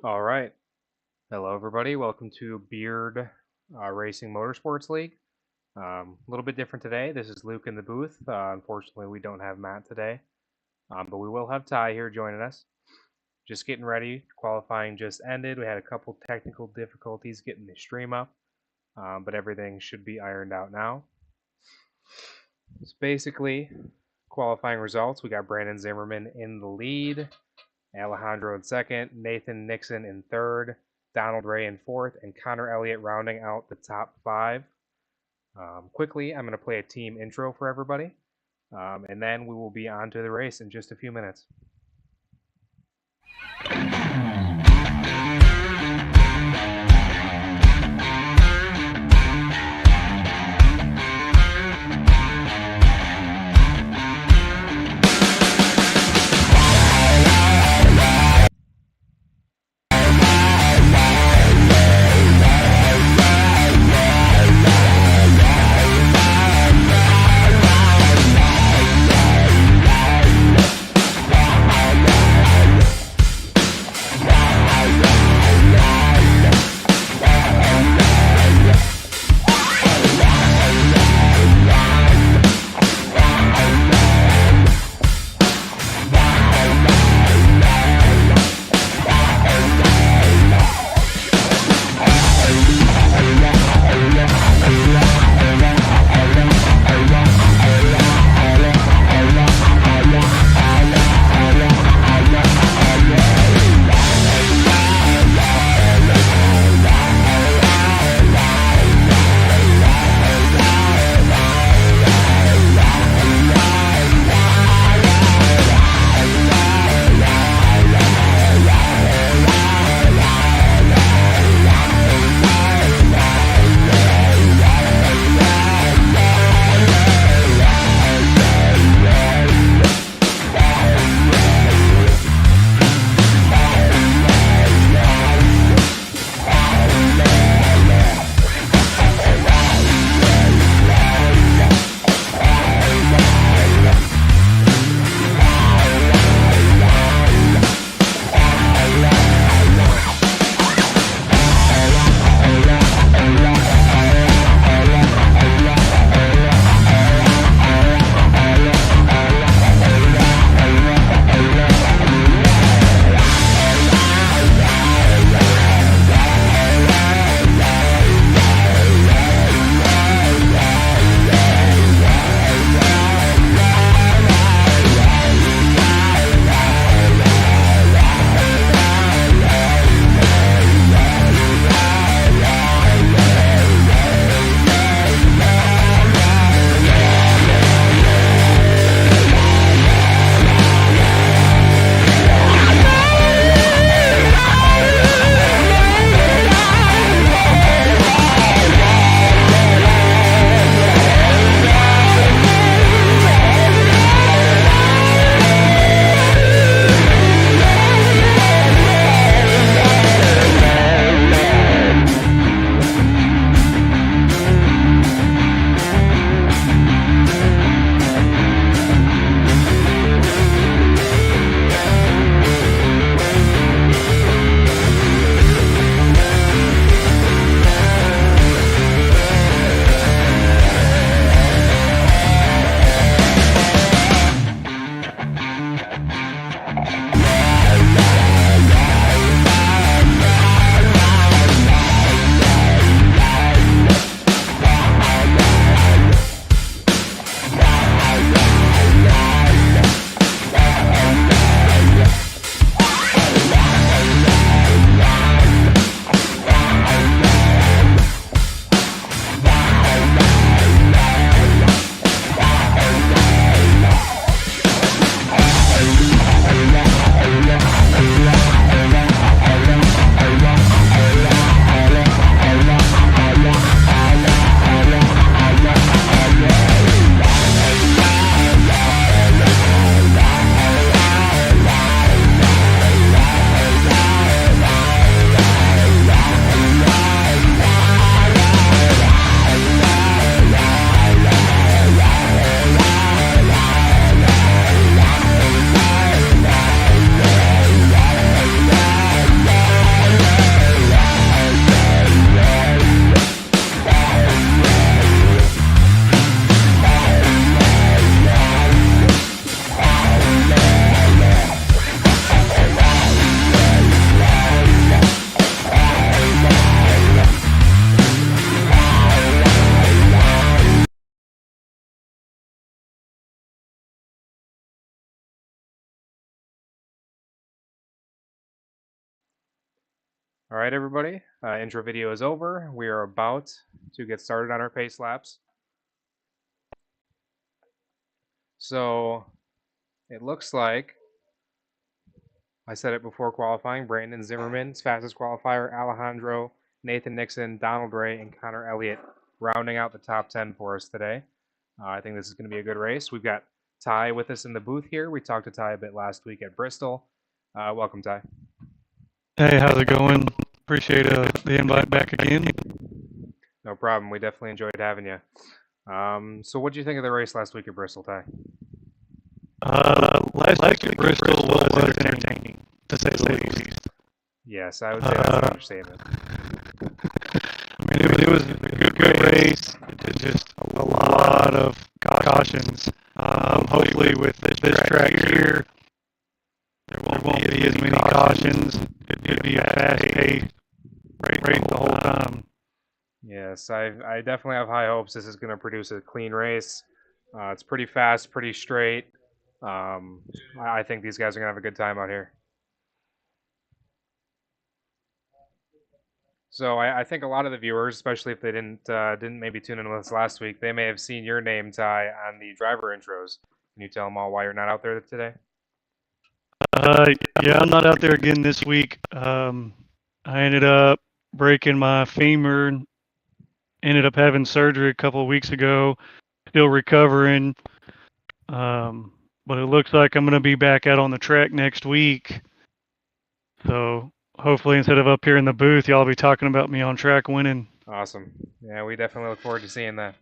All right. Hello, everybody. Welcome to Beard Racing Motorsports League. A little bit different today. This is Luke in the booth. Unfortunately, we don't have Matt today, but we will have Ty here joining us. Just getting ready. Qualifying just ended. We had a couple technical difficulties getting the stream up, but everything should be ironed out now. It's basically qualifying results. We got Brandon Zimmerman in the lead. Alejandro in second, Nathan Nixon in third, Donald Ray in fourth, and Connor Elliott rounding out the top five. Quickly, I'm going to play a team intro for everybody, and then we will be on to the race in just a few minutes. All right, everybody. Intro video is over. We are about to get started on our pace laps. So it looks like, I said it before qualifying, Brandon Zimmerman's fastest qualifier, Alejandro, Nathan Nixon, Donald Ray, and Connor Elliott rounding out the top 10 for us today. I think this is going to be a good race. We've got Ty with us in the booth here. We talked to Ty a bit last week at Bristol. Welcome, Ty. Hey, how's it going? Appreciate the invite back again. No problem. We definitely enjoyed having you. So what did you think of the race last week at Bristol, Ty? Last week at Bristol was entertaining, to say the least. Yes, I would say that's an understatement. I mean, it was a good race. It's just a lot of cautions. Hopefully with this track here, there won't be as many cautions. It'd be a fast-paced race the whole time. Yes, I definitely have high hopes this is going to produce a clean race. It's pretty fast, pretty straight. I think these guys are going to have a good time out here. So I think a lot of the viewers, especially if they didn't maybe tune in with us last week, they may have seen your name, Ty, on the driver intros. Can you tell them all why you're not out there today? Yeah, I'm not out there again this week. I ended up breaking my femur. Ended up having surgery a couple of weeks ago. Still recovering. But it looks like I'm going to be back out on the track next week. So hopefully, instead of up here in the booth, y'all be talking about me on track winning. Awesome. Yeah, we definitely look forward to seeing that.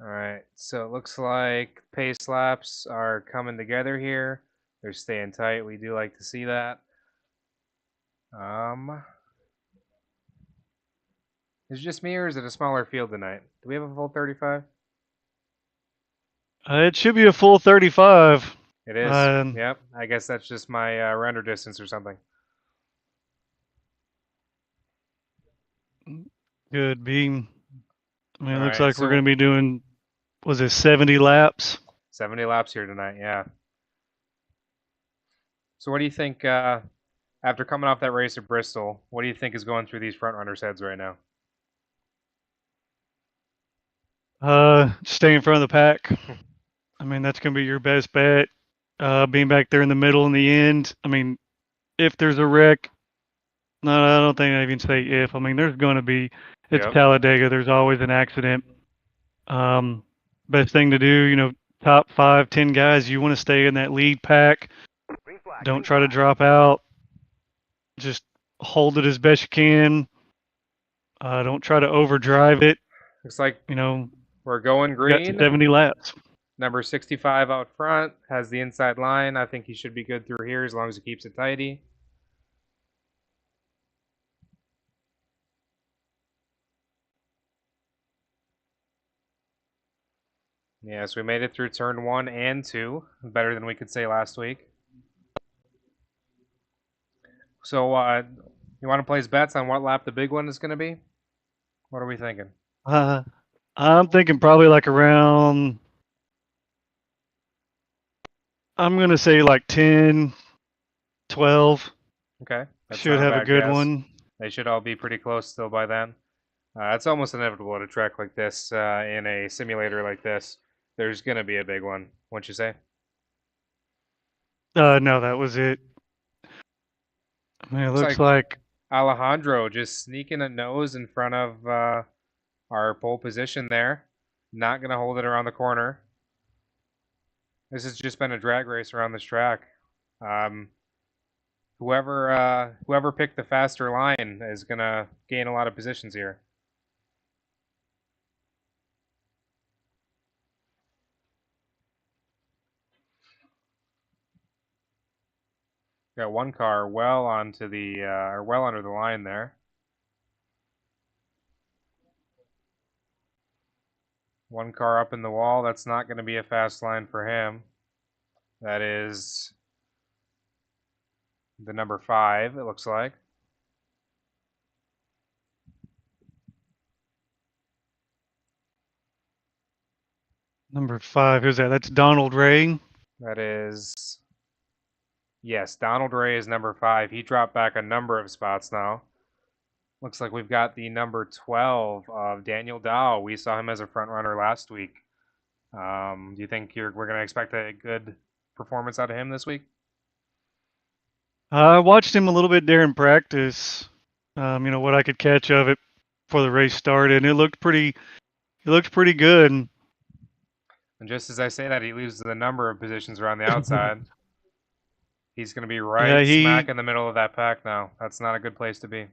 All right, so it looks like pace laps are coming together here. They're staying tight. We do like to see that. Is it just me or is it a smaller field tonight? Do we have a full 35? It should be a full 35. It is. Yep. I guess that's just my render distance or something. Good beam. I mean, it looks right, like we're going to be doing, was it 70 laps? 70 laps here tonight, yeah. So what do you think, after coming off that race at Bristol, what do you think is going through these front runners' heads right now? Stay in front of the pack. I mean, that's going to be your best bet. Being back there in the middle in the end. I mean, if there's a wreck, no, I don't think I even say if. I mean, there's going to be. It's Talladega. There's always an accident. Best thing to do, top 5, 10 guys, you want to stay in that lead pack. Don't try to drop out. Just hold it as best you can. Don't try to overdrive it. Looks like we're going green. Got 70 laps. Number 65 out front has the inside line. I think he should be good through here as long as he keeps it tidy. Yes, we made it through turn 1 and 2. Better than we could say last week. So, you want to place bets on what lap the big one is going to be? What are we thinking? I'm thinking probably like around, I'm going to say like 10, 12. Okay. Should have a good one. They should all be pretty close still by then. It's almost inevitable at a track like this, in a simulator like this. There's going to be a big one, wouldn't you say? No, that was it. I mean, it looks like Alejandro just sneaking a nose in front of our pole position there. Not going to hold it around the corner. This has just been a drag race around this track. Whoever picked the faster line is going to gain a lot of positions here. Got one car well onto the or well under the line there. One car up in the wall. That's not going to be a fast line for him. That is the number 5, it looks like. Number 5, who's that? That's Donald Ray. That is, Yes, Donald Ray is number 5. He dropped back a number of spots now. Looks like we've got the number 12 of Daniel Dow. We saw him as a front runner last week. Do you think we're going to expect a good performance out of him this week? I watched him a little bit there in practice. What I could catch of it before the race started, and it looked pretty good. And just as I say that, he loses the number of positions around the outside. He's going to be right smack in the middle of that pack now. That's not a good place to be.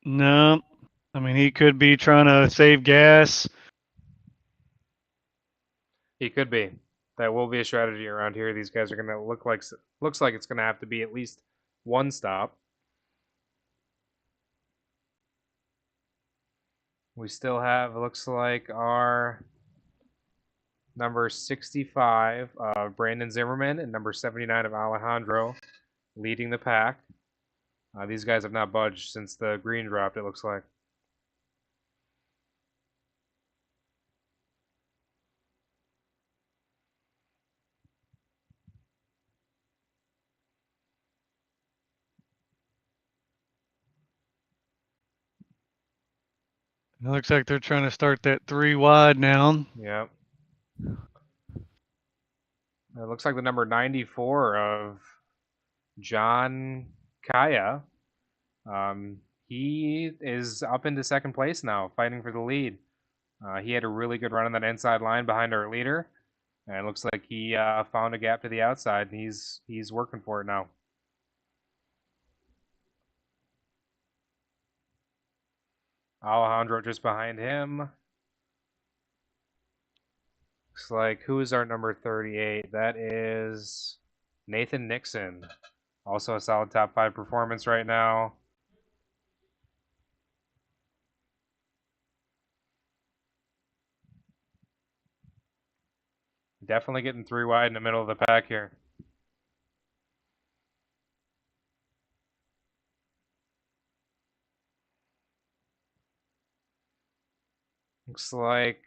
No, I mean, he could be trying to save gas. He could be. That will be a strategy around here. These guys are going to looks like it's going to have to be at least one stop. We still have, it looks like, our number 65 of Brandon Zimmerman and number 79 of Alejandro leading the pack. These guys have not budged since the green dropped, it looks like. It looks like they're trying to start that 3 wide now. Yep. It looks like the number 94 of John Kaya. He is up into second place now, fighting for the lead. He had a really good run on that inside line behind our leader, and it looks like he found a gap to the outside, and he's working for it now. Alejandro just behind him. Looks like, who is our number 38? That is Nathan Nixon. Also a solid top 5 performance right now. Definitely getting 3 wide in the middle of the pack here. Looks like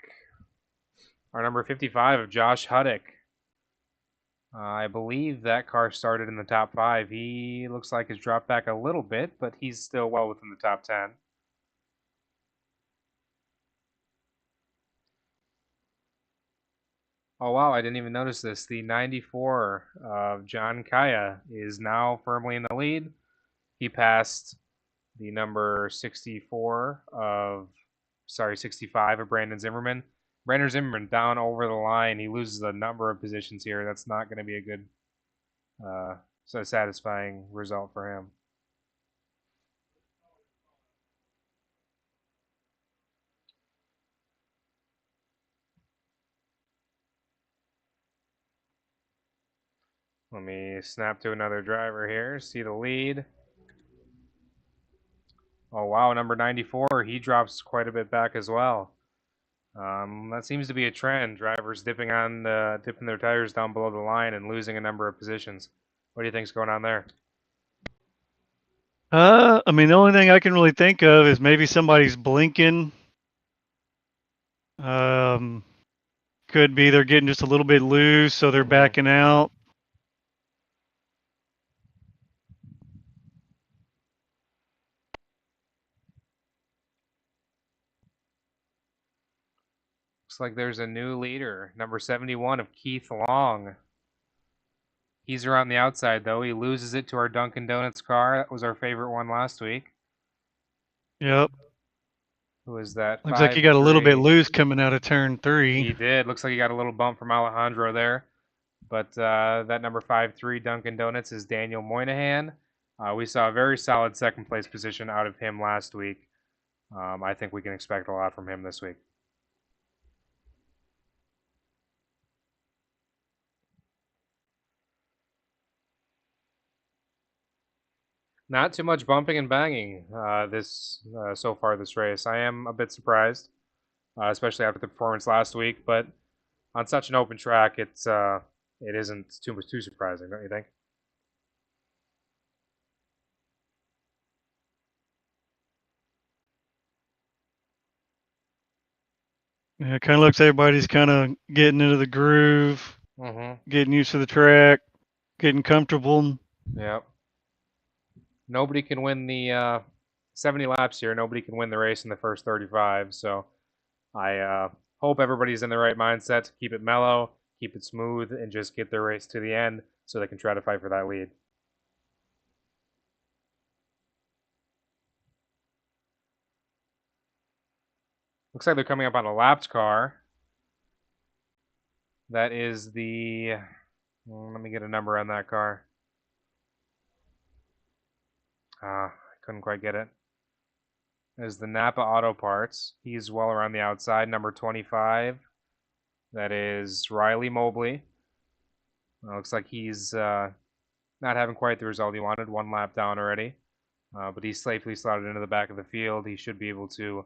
our number 55 of Josh Huddick. I believe that car started in the top 5. He looks like has dropped back a little bit, but he's still well within the top 10. Oh wow, I didn't even notice this. The 94 of John Kaya is now firmly in the lead. He passed the number 65 of Brandon Zimmerman. Brandon Zimmerman down over the line. He loses a number of positions here. That's not going to be a good, satisfying result for him. Let me snap to another driver here. See the lead. Oh wow, number 94, he drops quite a bit back as well. That seems to be a trend. Drivers dipping their tires down below the line and losing a number of positions. What do you think's going on there? I mean, the only thing I can really think of is maybe somebody's blinking. Could be they're getting just a little bit loose, so they're backing out. Looks like there's a new leader, number 71 of Keith Long. He's around the outside, though. He loses it to our Dunkin' Donuts car. That was our favorite one last week. Yep. Who is that? Looks like he got a little bit loose coming out of turn 3. He did. Looks like he got a little bump from Alejandro there. But that number 5-3 Dunkin' Donuts is Daniel Moynihan. We saw a very solid second place position out of him last week. I think we can expect a lot from him this week. Not too much bumping and banging so far this race. I am a bit surprised, especially after the performance last week. But on such an open track, it isn't too surprising, don't you think? Yeah, it kind of looks everybody's kind of getting into the groove, getting used to the track. getting comfortable. Yep. Nobody can win the 70 laps here. Nobody can win the race in the first 35. So I hope everybody's in the right mindset to keep it mellow, keep it smooth, and just get their race to the end so they can try to fight for that lead. Looks like they're coming up on a lapped car. That is the... let me get a number on that car. I couldn't quite get it. Is the Napa Auto Parts. He's well around the outside, number 25. That is Riley Mobley. Looks like he's not having quite the result he wanted. One lap down already. But he's safely slotted into the back of the field. He should be able to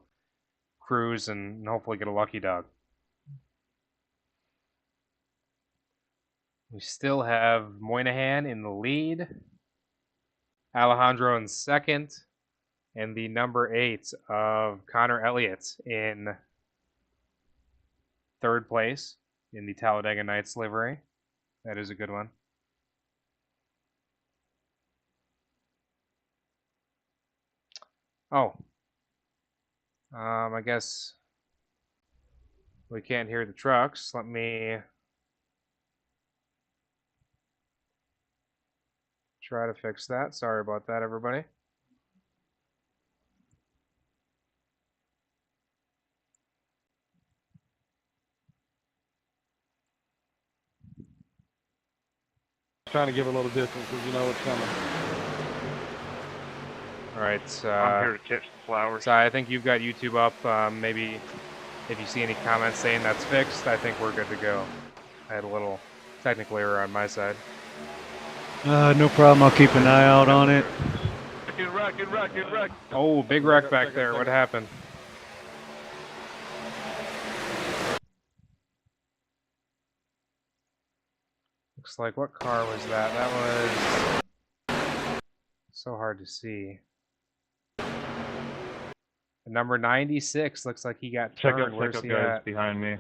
cruise and hopefully get a lucky dog. We still have Moynihan in the lead. Alejandro in second. And the number 8 of Connor Elliott in third place in the Talladega Nights livery. That is a good one. Oh. I guess we can't hear the trucks. Let me try to fix that. Sorry about that, everybody. Trying to give a little distance because you know it's coming. All right. I'm here to catch the flowers. So I think you've got YouTube up. Maybe if you see any comments saying that's fixed, I think we're good to go. I had a little technical error on my side. No problem. I'll keep an eye out on it. Get wreck. Oh, big wreck back there. What happened? Looks like, what car was that? That was so hard to see. Number 96 looks like he got turned. Where's he guys at? behind me.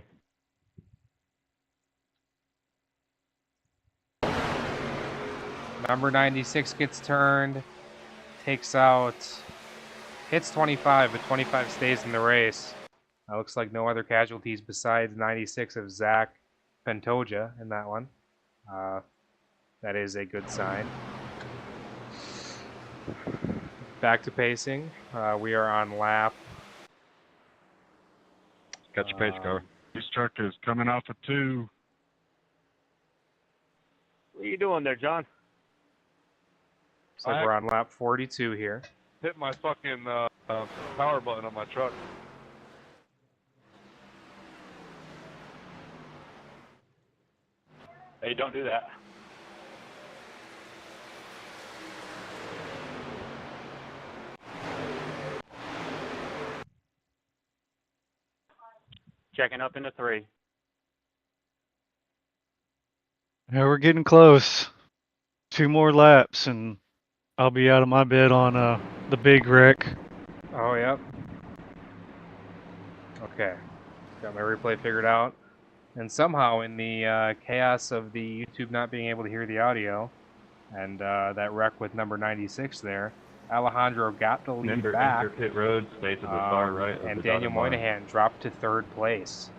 Number 96 gets turned, takes out, hits 25, but 25 stays in the race. Looks like no other casualties besides 96 of Zach Pantoja in that one. That is a good sign. Back to pacing. We are on lap. Got your pace car. This truck is coming off of 2. What are you doing there, John? Looks like we're on lap 42 here. Hit my fucking power button on my truck. Hey, don't do that. Checking up into 3. Yeah, we're getting close. 2 more laps, and I'll be out of my bed on the big wreck. Oh, yep. Okay. Got my replay figured out. And somehow, in the chaos of the YouTube not being able to hear the audio, and that wreck with number 96 there, Alejandro got the lead back. Enter pit road, stay to the far right. And Daniel Moynihan dropped to third place.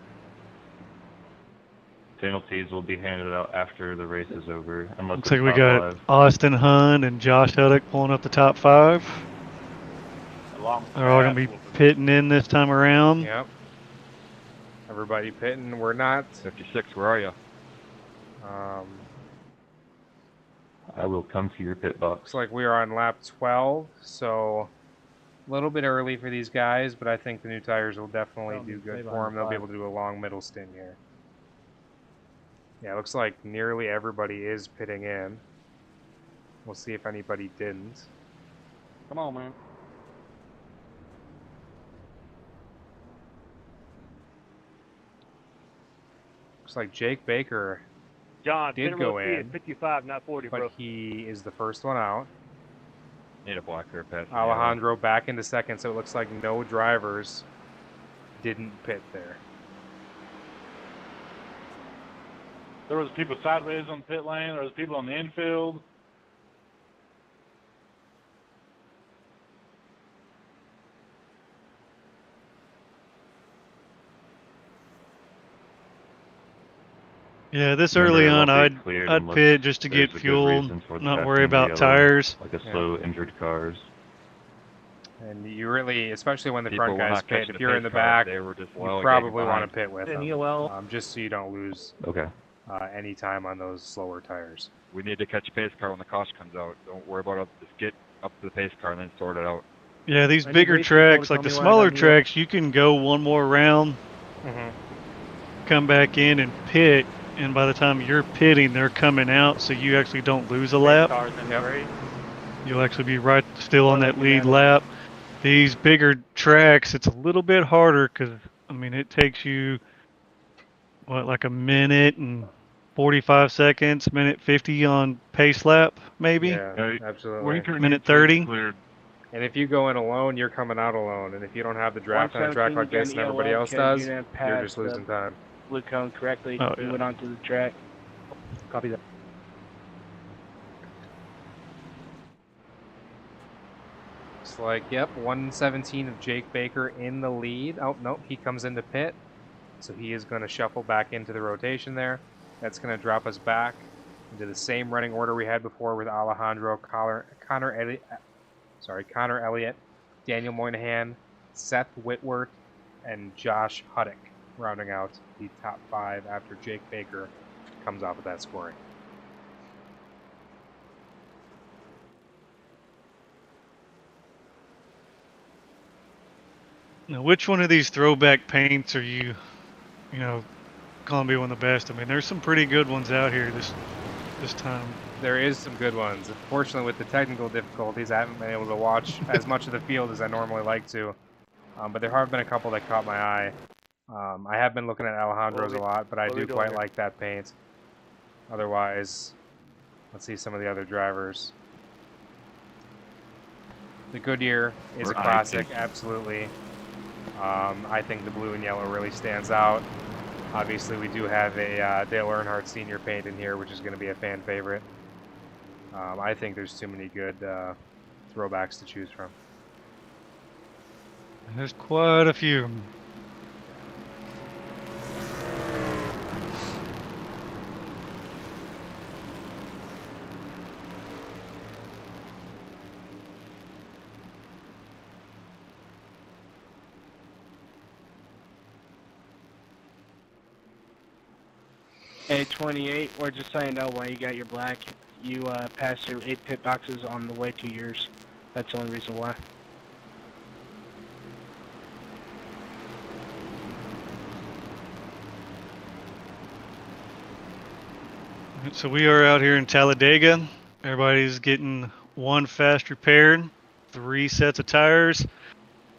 Penalties will be handed out after the race is over. Looks like we got Austin Hunt and Josh Huddock pulling up the top 5. They're all going to be pitting in this time around. Yep. Everybody pitting. We're not. 56, where are you? I will come to your pit box. Looks like we are on lap 12, so a little bit early for these guys, but I think the new tires will definitely do good for them. They'll be able to do a long middle stint here. Yeah, it looks like nearly everybody is pitting in. We'll see if anybody didn't. Come on, man. Looks like Jake Baker John, did go in, 55, not 40, but bro. he is the first one out. Need a black hair patch. Alejandro back into second, so it looks like no drivers didn't pit there. There was people sideways on the pit lane. There was people on the infield. Yeah, this Remember, early it on, won't be cleared I'd unless pit just to there's get a good fuel, reason for the not worry passing the about yellow, tires. like a Yeah. slow injured cars. And you really, especially when the People front were guys not pit, catching if the you're in pace the cars. back, They were just you lollygagging probably want to behind. pit with Then them, EOL. just so you don't lose Okay. any time on those slower tires. We need to catch a pace car when the caution comes out. Don't worry about it. Just get up to the pace car and then sort it out. Yeah, these I need bigger race control to tracks, like tell the me when I smaller gotta move up. tracks, you can go one more round, Mm-hmm. come back in and pit, and by the time you're pitting, they're coming out, so you actually don't lose a Pace lap. cars in Yep. 3. You'll actually be right still on Or that looking lead at it. lap. These bigger tracks, it's a little bit harder because, I mean, it takes you, what, like a minute and 45 seconds, minute 50 on pace lap, maybe? Yeah, Hey, absolutely. Winker Minute needs to be 30? cleared. And if you go in alone, you're coming out alone. And if you don't have the draft on a track like this and everybody else does, you're just losing time. Blue cone correctly. Oh, We yeah. went onto the track. Copy that. It's like, yep, 117 of Jake Baker in the lead. Oh, no, he comes into pit. So he is going to shuffle back into the rotation there. That's going to drop us back into the same running order we had before with Alejandro, Connor Elliott, Daniel Moynihan, Seth Whitworth, and Josh Huddick rounding out the top 5 after Jake Baker comes off of that scoring. Now, which one of these throwback paints are you calling to be one of the best? I mean, there's some pretty good ones out here this time. There is some good ones. Unfortunately, with the technical difficulties, I haven't been able to watch as much of the field as I normally like to. But there have been a couple that caught my eye. I have been looking at Alejandro's a lot, but I what are we do doing quite here? like that paint. Otherwise, let's see some of the other drivers. The Goodyear is a Right. classic, absolutely. I think the blue and yellow really stands out. Obviously, we do have a Dale Earnhardt Sr. paint in here, which is going to be a fan favorite. I think there's too many good throwbacks to choose from. There's quite a few. A28, we're just so you know why you got your black. You passed your 8 pit boxes on the way to yours. That's the only reason why. So we are out here in Talladega. Everybody's getting one fast repaired, 3 sets of tires.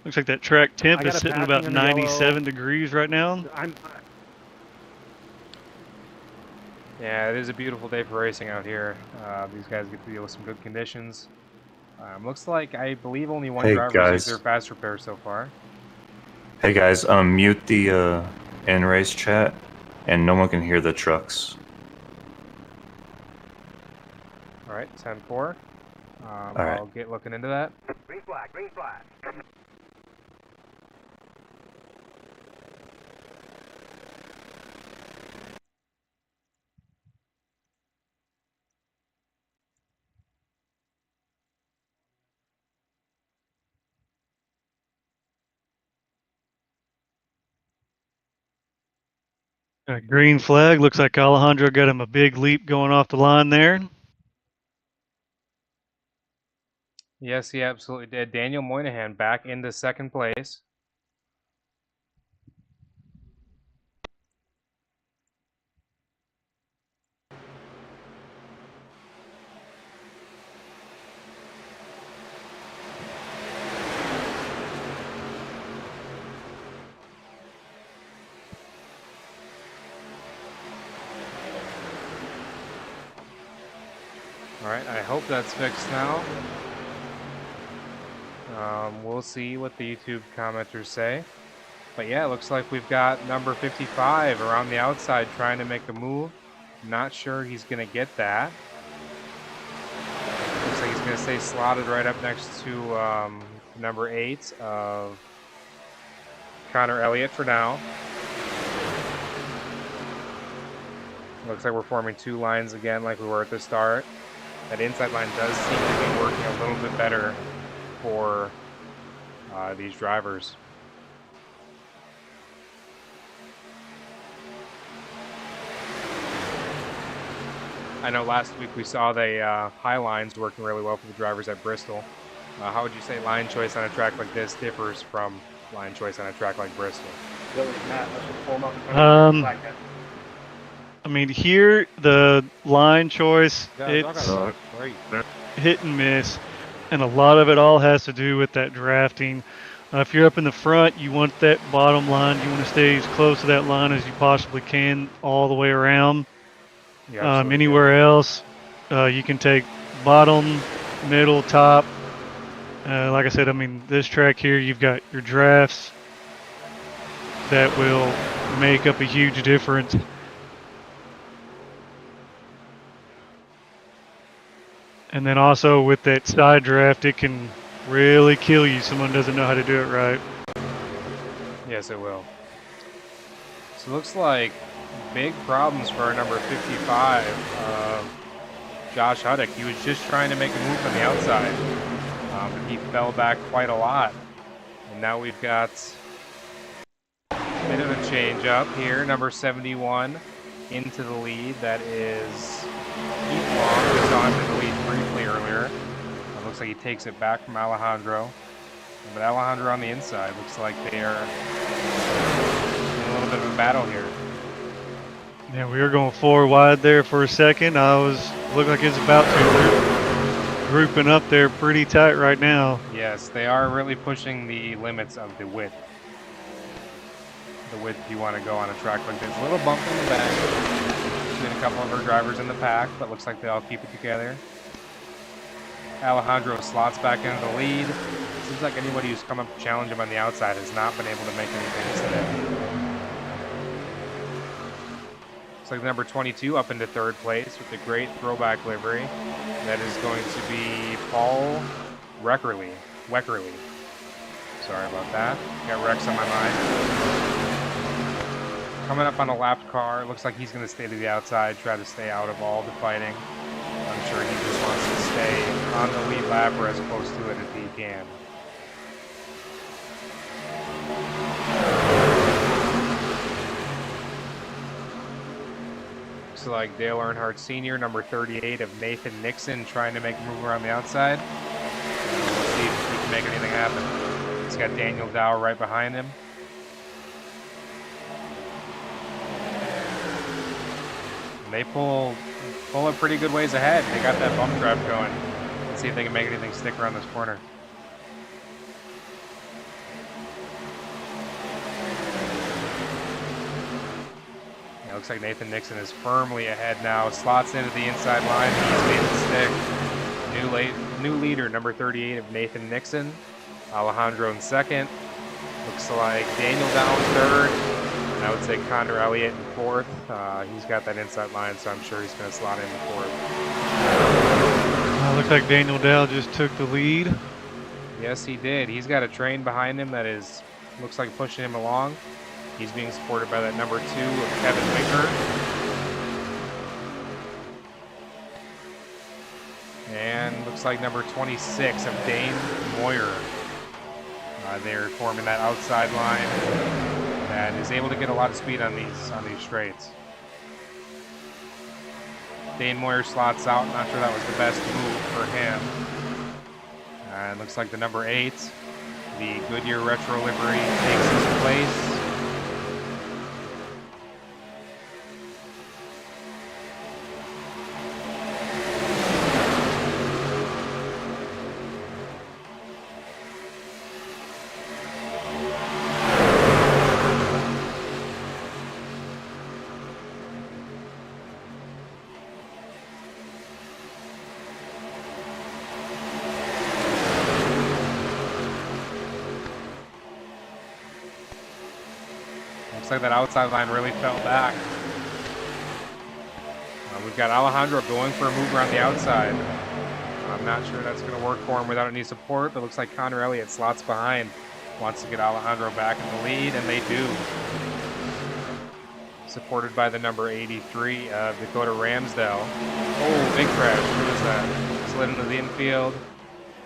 Looks like that track temp I is got a sitting passing about in the yellow. 97 degrees right now. Yeah, it is a beautiful day for racing out here. These guys get to deal with some good conditions. Looks like, I believe, only one Hey, driver guys. used their fast repair so far. Hey guys, mute the in-race chat, and no one can hear the trucks. All right, 10-4. right. I'll get looking into that. Green flag, green flag. Green flag. Looks like Alejandro got him a big leap going off the line there. Yes, he absolutely did. Daniel Moynihan back into second place. All right, I hope that's fixed now. We'll see what the YouTube commenters say. But yeah, it looks like we've got number 55 around the outside trying to make a move. Not sure he's going to get that. Looks like he's going to stay slotted right up next to number 8 of Connor Elliott for now. Looks like we're forming 2 lines again like we were at the start. That inside line does seem to be working a little bit better for these drivers. I know last week we saw the high lines working really well for the drivers at Bristol. How would you say line choice on a track like this differs from line choice on a track like Bristol? I mean, here the line choice, Guys, I it's got great. hit and miss, and a lot of it all has to do with that drafting. If you're up in the front, you want that bottom line. You want to stay as close to that line as you possibly can all the way around. You absolutely Anywhere else, you can take bottom, middle, top. Like I said, I mean, this track here, you've got your drafts that will make up a huge difference. And then also with that side draft, it can really kill you. Someone doesn't know how to do it right. Yes, it will. So it looks like big problems for our number 55, Josh Huddick. He was just trying to make a move on the outside. But he fell back quite a lot. And now we've got a bit of a change up here. Number 71 into the lead. That is Heath Long. We saw him in the lead briefly earlier. It looks like he takes it back from Alejandro. But Alejandro on the inside. Looks like they are in a little bit of a battle here. Yeah, we were going 4 wide there for a second. Looked like it's about to. They're grouping up there pretty tight right now. Yes, they are really pushing the limits of the width. The width you want to go on a track like this. A little bump in the back between a couple of our drivers in the pack, but looks like they all keep it together. Alejandro slots back into the lead. Seems like anybody who's come up to challenge him on the outside has not been able to make anything today. Looks like number 22 up into 3rd place with the great throwback livery. That is going to be Paul Weckerly. Sorry about that. Got Rex on my mind. Coming up on a lapped car. Looks like he's going to stay to the outside, try to stay out of all the fighting. I'm sure he just wants to stay on the lead lap or as close to it as he can. Looks like Dale Earnhardt Sr., number 38 of Nathan Nixon, trying to make a move around the outside. Let's see if he can make anything happen. He's got Daniel Dow right behind him. And they pull it pretty good ways ahead. They got that bump drive going. Let's see if they can make anything stick around this corner. Looks like Nathan Nixon is firmly ahead now. Slots into the inside line. He's made it stick. New leader, number 38 of Nathan Nixon. Alejandro in 2nd. Looks like Daniel Dow in 3rd. And I would say Connor Elliott in 4th. He's got that inside line, so I'm sure he's going to slot in 4th. Looks like Daniel Dow just took the lead. Yes, he did. He's got a train behind him that looks like pushing him along. He's being supported by that number 2 of Kevin Winker. And looks like number 26 of Dane Moyer. They're forming that outside line that is able to get a lot of speed on these straights. Dane Moyer slots out. Not sure that was the best move for him. And looks like the number 8, the Goodyear Retro livery, takes his place. Looks like that outside line really fell back. We've got Alejandro going for a move around the outside. I'm not sure that's going to work for him without any support, but looks like Connor Elliott slots behind. Wants to get Alejandro back in the lead, and they do. Supported by the number 83 of Dakota Ramsdale. Oh, big crash. What is that? Slid into the infield.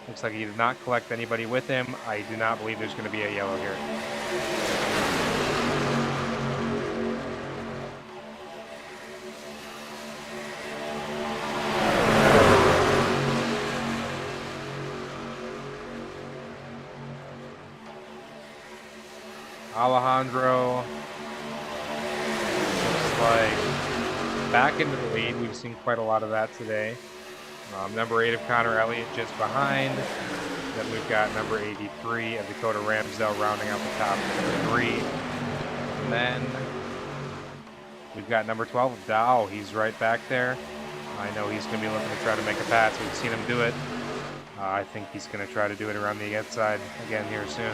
Looks like he did not collect anybody with him. I do not believe there's going to be a yellow here. Alejandro looks like back into the lead. We've seen quite a lot of that today. Number 8 of Connor Elliott just behind. Then we've got number 83 of Dakota Ramsdale rounding out the top 3. And then we've got number 12 of Dow. He's right back there. I know he's going to be looking to try to make a pass. We've seen him do it. I think he's going to try to do it around the outside again here soon.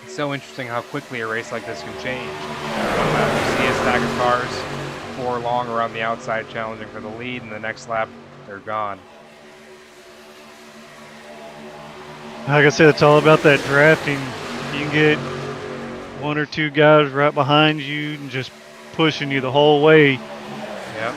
So interesting how quickly a race like this can change. You see a stack of cars 4 long around the outside challenging for the lead, and the next lap they're gone. Like I said, it's all about that drafting. You can get 1 or 2 guys right behind you and just pushing you the whole way. Yep.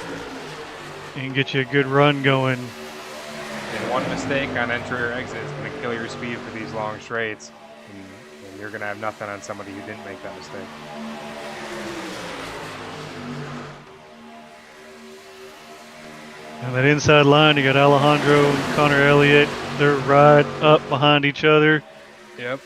And get you a good run going. And one mistake on entry or exit is going to kill your speed for these long straights. And you're going to have nothing on somebody who didn't make that mistake. And that inside line, you got Alejandro and Connor Elliott. They're right up behind each other. Yep.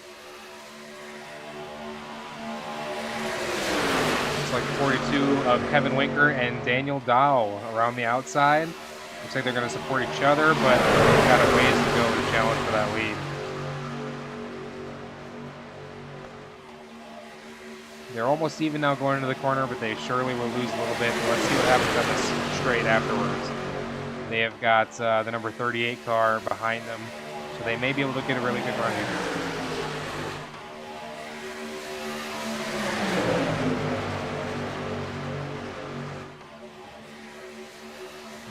Looks like 42 of Kevin Winker and Daniel Dow around the outside. Looks like they're going to support each other, but they've got a ways to go to challenge for that lead. They're almost even now going into the corner, but they surely will lose a little bit. Let's see what happens on this straight afterwards. They have got the number 38 car behind them, so they may be able to get a really good run here.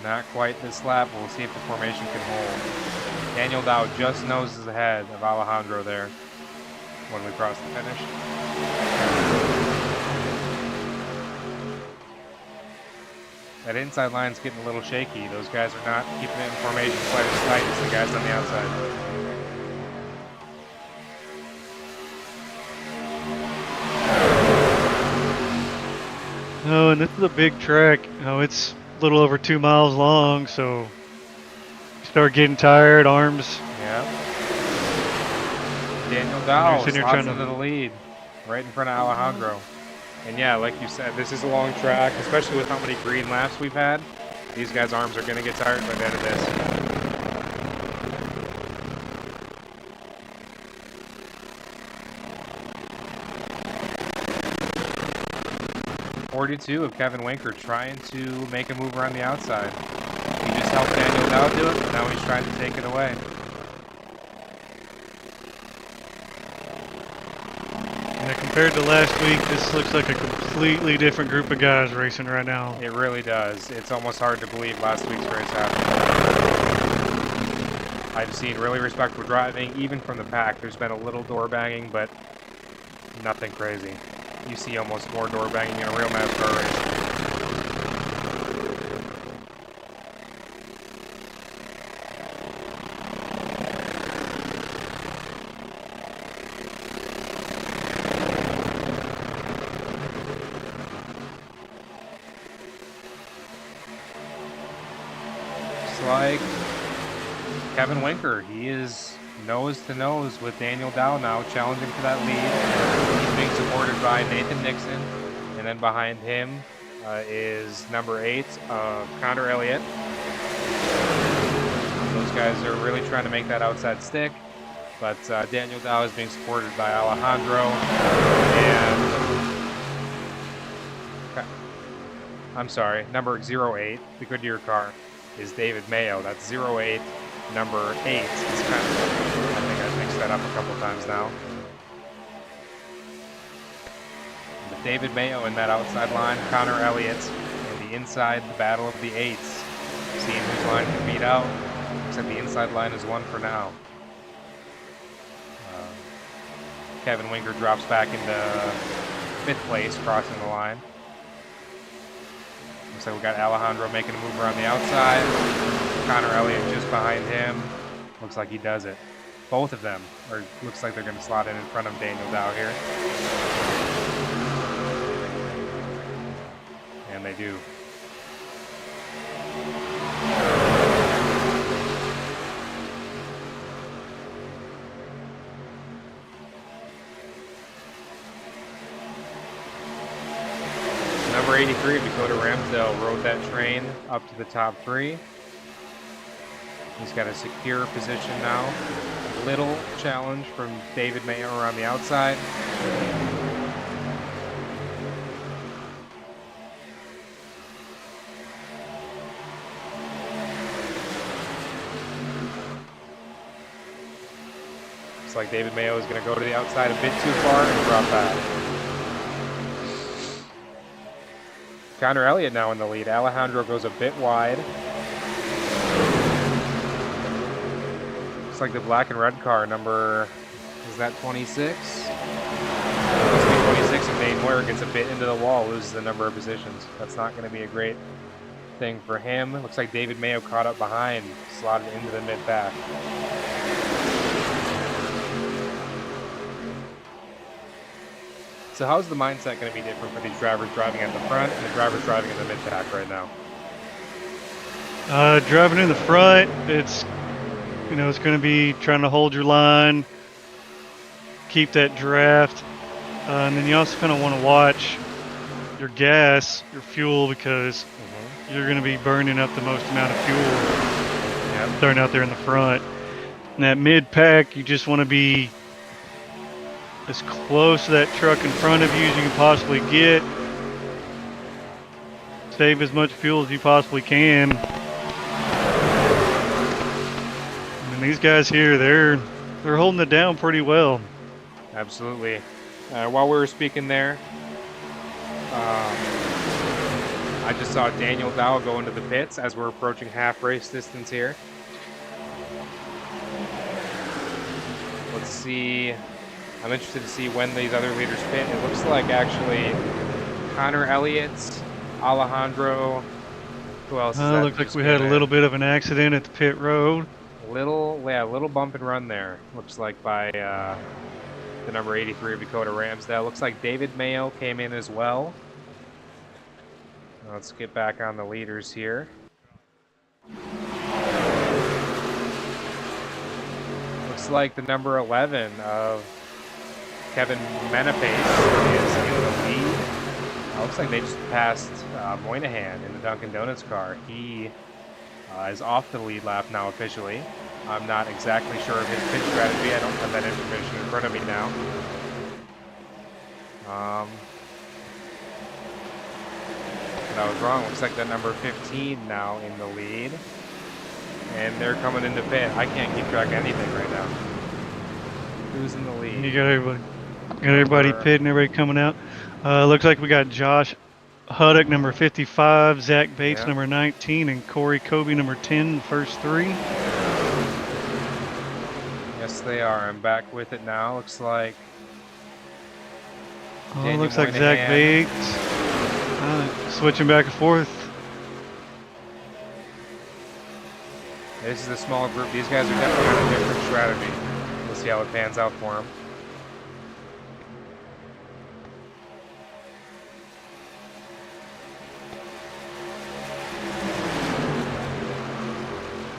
Not quite this lap. We'll see if the formation can hold. Daniel Dow just noses ahead of Alejandro there when we cross the finish. That inside line's getting a little shaky. Those guys are not keeping it in formation quite as tight as the guys on the outside. Oh, and this is a big track. Oh, it's a little over 2 miles long, so you start getting tired, arms. Yeah. Daniel Dow You're slots trying to- into the lead, right in front of Alejandro. And yeah, like you said, this is a long track, especially with how many green laps we've had. These guys' arms are going to get tired by the end of this. 42 of Kevin Winker trying to make a move around the outside. He just helped Daniel Dow do it, but now he's trying to take it away. Yeah, compared to last week, this looks like a completely different group of guys racing right now. It really does. It's almost hard to believe last week's race happened. I've seen really respectful driving, even from the pack. There's been a little door banging, but nothing crazy. You see almost more door banging in a real NASCAR race. Looks like Kevin Winker, he is nose to nose with Daniel Dow now, challenging for that lead. He's being supported by Nathan Nixon, and then behind him is number 8, Connor Elliott. Those guys are really trying to make that outside stick, but Daniel Dow is being supported by Alejandro and I'm sorry, number 08, the Goodyear car. is David Mayo. That's 08, number 8. It's kind of, I think I mixed that up a couple times now. But David Mayo in that outside line, Connor Elliott in the inside, the battle of the 8s. Seeing whose line can beat out. Looks like the inside line is one for now. Kevin Winker drops back into 5th place, crossing the line. Looks like we got Alejandro making a move around the outside. Connor Elliott just behind him. Looks like he does it. Both of them, or looks like they're going to slot in front of Daniel Dow here. And they do. Number 83, Dakota Ramsdale, rode that train up to the top 3. He's got a secure position now. A little challenge from David Mayo around the outside. Looks like David Mayo is going to go to the outside a bit too far and drop back. Connor Elliott now in the lead. Alejandro goes a bit wide. Looks like the black and red car, number, is that 26? Looks like 26, and Dane Moyer gets a bit into the wall, loses a number of positions. That's not going to be a great thing for him. Looks like David Mayo caught up behind, slotted into the mid-back. So how's the mindset going to be different for these drivers driving at the front and the drivers driving in the mid-pack right now? Driving in the front, it's it's going to be trying to hold your line, keep that draft, and then you also kind of want to watch your gas, your fuel, because you're going to be burning up the most amount of fuel starting out there in the front. And that mid-pack, you just want to be as close to that truck in front of you as you can possibly get. Save as much fuel as you possibly can. And these guys here, they're holding it down pretty well. Absolutely. While we were speaking there, I just saw Daniel Dow go into the pits as we're approaching half race distance here. Let's see. I'm interested to see when these other leaders pit. It looks like actually Connor Elliott, Alejandro, who else is that? Looks like we had a little bit of an accident at the pit road. Little bump and run there. Looks like by the number 83 of Dakota Ramsdale. Looks like David Mayo came in as well. Let's get back on the leaders here. Looks like the number 11 of Kevin Menapace is in the lead. Looks like they just passed Moynihan in the Dunkin' Donuts car. He is off the lead lap now officially. I'm not exactly sure of his pit strategy. I don't have that information in front of me now. But I was wrong. Looks like that number 15 now in the lead. And they're coming into pit. I can't keep track of anything right now. Who's in the lead? You got everybody pitting, everybody coming out. Looks like we got Josh Huddock, number 55, Zach Bates, number 19, and Corey Kobe, number 10, first 3. Yes, they are. I'm back with it now. Looks like Looks like Zach Bates switching back and forth. This is a small group. These guys are definitely on a different strategy. We'll see how it pans out for them.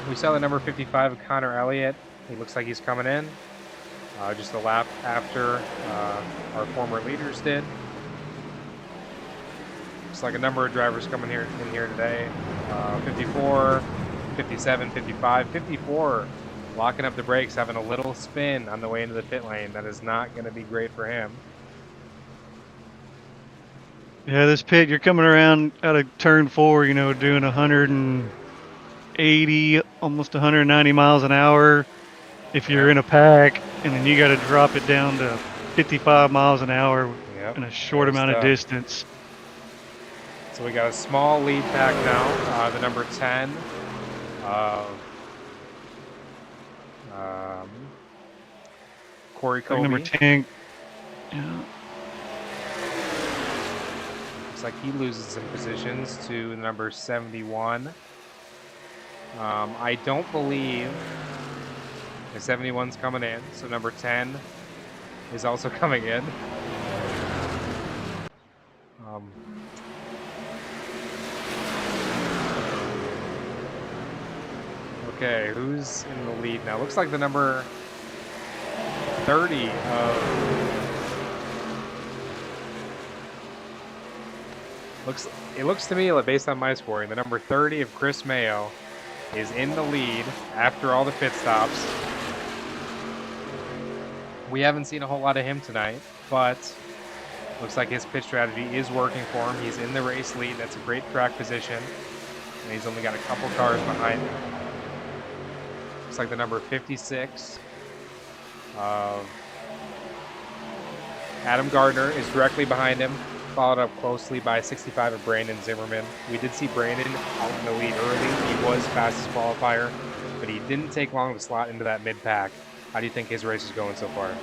We saw the number 55 of Connor Elliott. He looks like he's coming in. Just a lap after our former leaders did. Looks like a number of drivers coming in here today. 54, 57, 55, 54 locking up the brakes, having a little spin on the way into the pit lane. That is not going to be great for him. Yeah, this pit, you're coming around out of turn 4, doing 180 180, almost 190 miles an hour if you're in a pack, and then you got to drop it down to 55 miles an hour Yep. in a short there's amount of the- distance. So we got a small lead pack now. The number 10 of Corey Like Kobe. number 10. Yeah. Looks like he loses some positions to number 71. I don't believe the 71's coming in, so number 10 is also coming in. Okay, who's in the lead now? Looks like the number 30 of... It looks to me, like, based on my scoring, the number 30 of Chris Mayo is in the lead after all the pit stops. We haven't seen a whole lot of him tonight, but looks like his pit strategy is working for him. He's in the race lead. That's a great track position, and he's only got a couple cars behind him. Looks like the number 56 of Adam Gardner is directly behind him, followed up closely by 65 of Brandon Zimmerman. We did see Brandon out in the lead early. He was fastest qualifier, but he didn't take long to slot into that mid-pack. How do you think his race is going so far?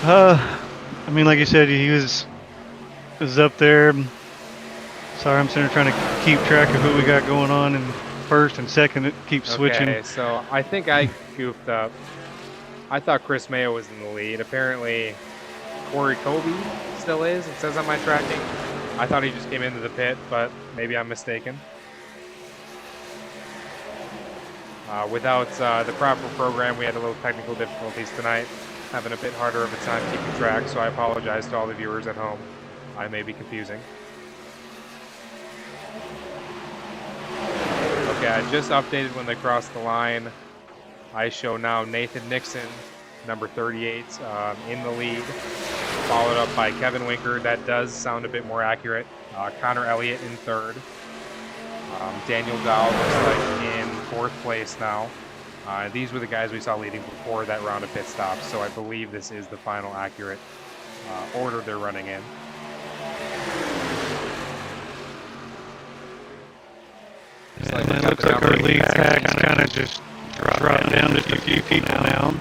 I mean, like you said, he was up there. Sorry, I'm sitting there trying to keep track of who we got going on in first and second. It keeps switching. Okay, so I think I goofed up. I thought Chris Mayo was in the lead. Apparently, Corey Kobe still is. It says on my tracking. I thought he just came into the pit, but maybe I'm mistaken. Without the proper program, we had a little technical difficulties tonight. Having a bit harder of a time keeping track, so I apologize to all the viewers at home. I may be confusing. Okay, I just updated when they crossed the line. I show now Nathan Nixon, number 38, in the lead, followed up by Kevin Winker. That does sound a bit more accurate. Connor Elliott in third. Daniel Dow looks like in fourth place now. These were the guys we saw leading before that round of pit stops, so I believe this is the final accurate order they're running in. It looks like our lead pack's kind of just dropped down to a few people now.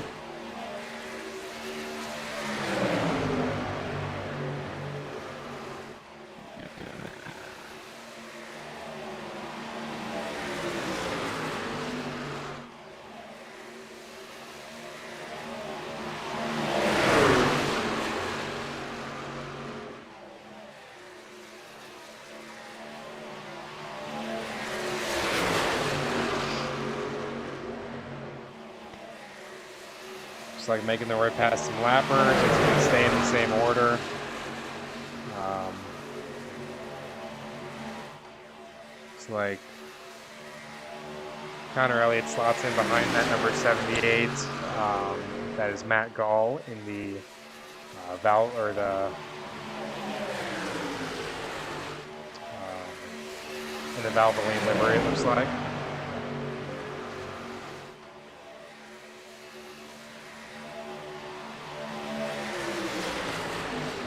Looks like making their way past some lappers. It's going to stay in the same order. Looks like Connor Elliott slots in behind that number 78. That is Matt Gall in the Valvoline livery, it looks like.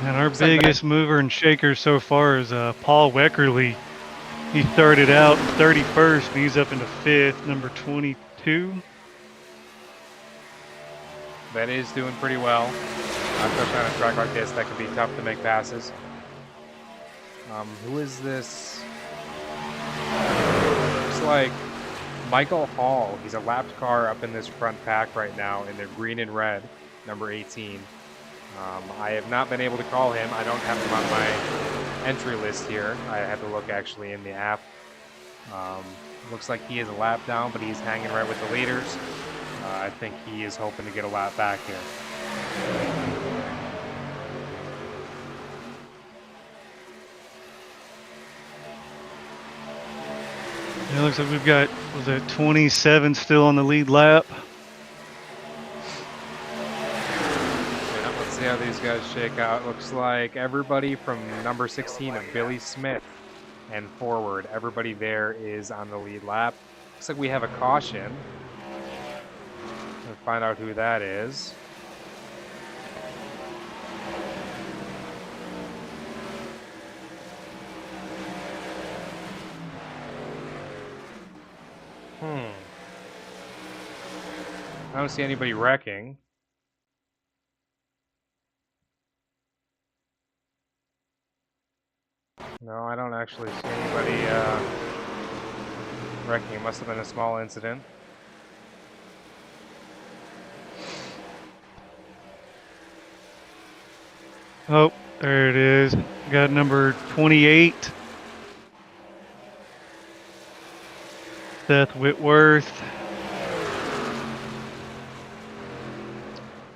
And our biggest mover and shaker so far is Paul Weckerly. He started out 31st, and he's up into 5th, number 22. That is doing pretty well. Especially on a track like this, that can be tough to make passes. Who is this? Looks like Michael Hall. He's a lapped car up in this front pack right now in their green and red, number 18. I have not been able to call him. I don't have him on my entry list here. I had to look actually in the app. Looks like he is a lap down, but he's hanging right with the leaders. I think he is hoping to get a lap back here. It looks like we've got, was it 27 still on the lead lap? Yeah, let's see how these guys shake out. Looks like everybody from number 16 of Billy Smith and forward. Everybody there is on the lead lap. Looks like we have a caution. We'll find out who that is. I don't see anybody wrecking. No, I don't actually see anybody wrecking. It must have been a small incident. Oh, there it is. Got number 28. Seth Whitworth.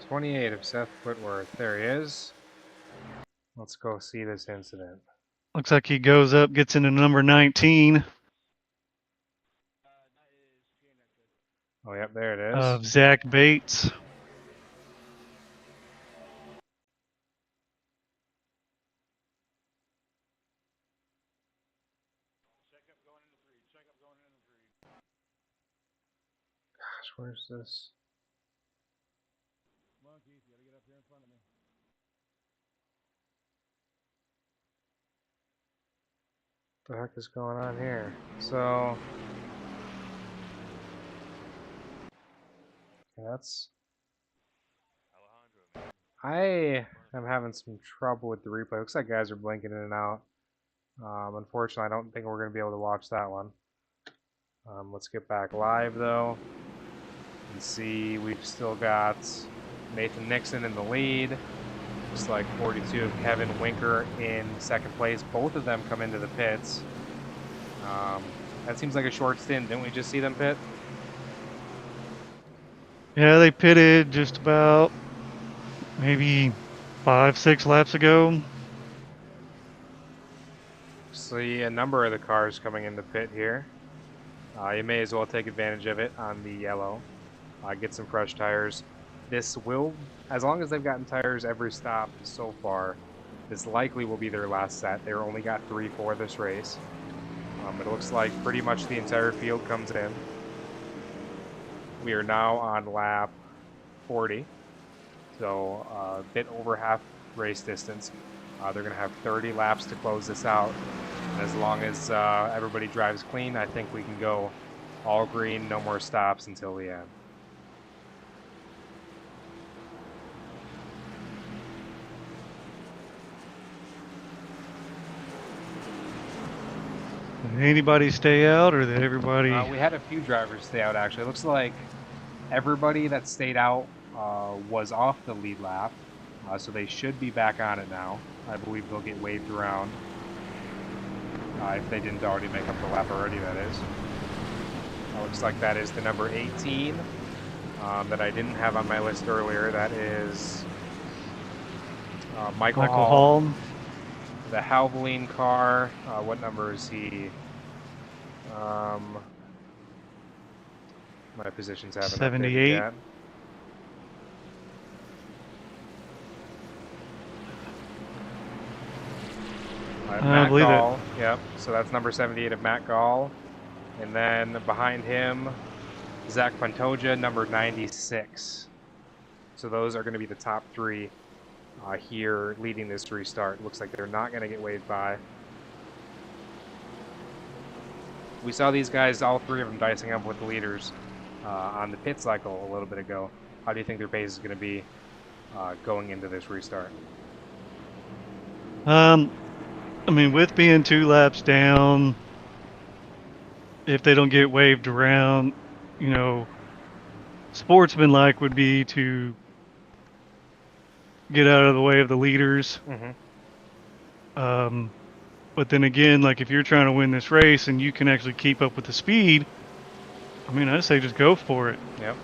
28 of Seth Whitworth. There he is. Let's go see this incident. Looks like he goes up, gets into number 19 Oh, yep, there it is. of Zach Bates. Gosh, where's this? What the heck is going on here? So, that's. I am having some trouble with the replay. Looks like guys are blinking in and out. Unfortunately, I don't think we're going to be able to watch that one. Let's get back live though and see. We've still got Nathan Nixon in the lead. Looks like 42 of Kevin Winker in second place. Both of them come into the pits. That seems like a short stint. Didn't we just see them pit? Yeah, they pitted just about maybe 5-6 laps ago. See a number of the cars coming in the pit here. You may as well take advantage of it on the yellow. Get some fresh tires. This will, as long as they've gotten tires every stop so far, this likely will be their last set. They only got 3 for this race. It looks like pretty much the entire field comes in. We are now on lap 40, so a bit over half race distance. They're going to have 30 laps to close this out. And as long as everybody drives clean, I think we can go all green, no more stops until the end. Did anybody stay out, or did everybody? We had a few drivers stay out, actually. It looks like everybody that stayed out was off the lead lap, so they should be back on it now. I believe they'll get waved around. If they didn't already make up the lap already, that is. Looks like that is the number 18 that I didn't have on my list earlier. That is Michael Hall. The Halvoline car. What number is he? My positions haven't 78. Yet. I believe Gall. Yep. So that's number 78 of Matt Gall. And then behind him, Zach Pantoja, number 96. So those are going to be the top 3 here leading this restart. Looks like they're not going to get waved by. We saw these guys, all 3 of them, dicing up with the leaders on the pit cycle a little bit ago. How do you think their pace is going to be going into this restart? I mean, with being 2 laps down, if they don't get waved around, you know, sportsmanlike would be to get out of the way of the leaders. Mm-hmm. But then again, like if you're trying to win this race and you can actually keep up with the speed, I mean, I'd say just go for it. Yep.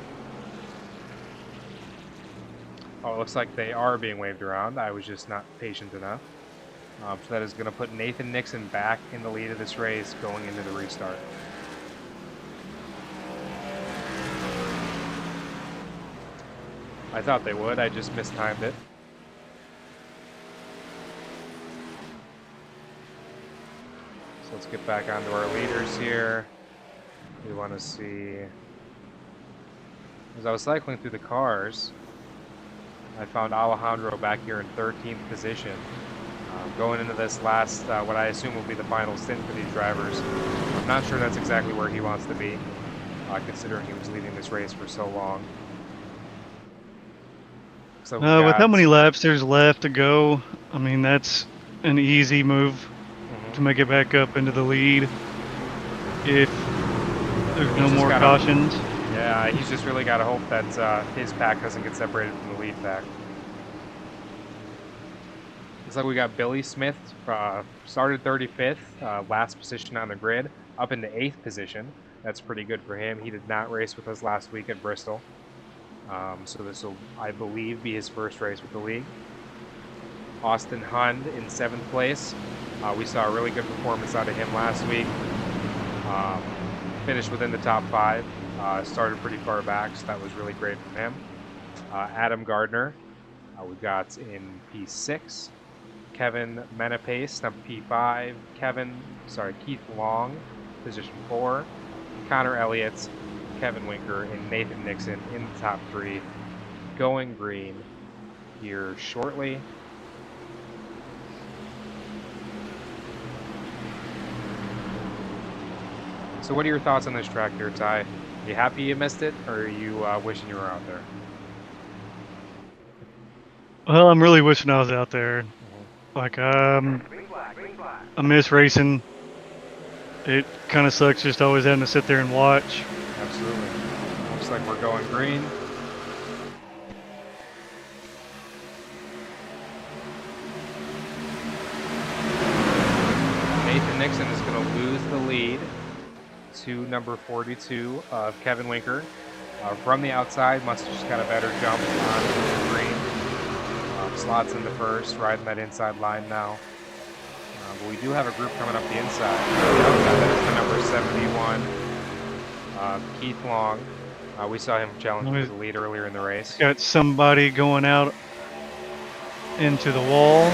Oh, it looks like they are being waved around. I was just not patient enough. So that is going to put Nathan Nixon back in the lead of this race going into the restart. I thought they would. I just mistimed it. So let's get back onto our leaders here. We want to see. As I was cycling through the cars, I found Alejandro back here in 13th position. Going into this last, what I assume will be the final stint for these drivers. I'm not sure that's exactly where he wants to be, considering he was leading this race for so long. So With how many laps there's left to go, I mean, that's an easy move to make it back up into the lead if there's no more cautions. Yeah, he's just really got to hope that his pack doesn't get separated from the lead pack. Looks like we got Billy Smith, started 35th, last position on the grid, up into 8th position. That's pretty good for him. He did not race with us last week at Bristol. So this will, I believe, be his first race with the league. Austin Hund in 7th place. We saw a really good performance out of him last week. Finished within the top 5. Started pretty far back, so that was really great from him. Adam Gardner, we got in P6. Kevin Menapace, number P5. Keith Long, position 4. Connor Elliott, Kevin Winker, and Nathan Nixon in the top 3. Going green here shortly. So what are your thoughts on this track here, Ty? Are you happy you missed it, or are you wishing you were out there? Well, I'm really wishing I was out there. Like, I miss racing. It kind of sucks just always having to sit there and watch. Absolutely. Looks like we're going green. Nathan Nixon is going to lose the lead to number 42 of Kevin Winker. From the outside, must have just got a better jump on the green. Slots in the first, riding that inside line now. But we do have a group coming up the inside. That is the number 71, Keith Long. We saw him challenge for the lead earlier in the race. Got somebody going out into the wall.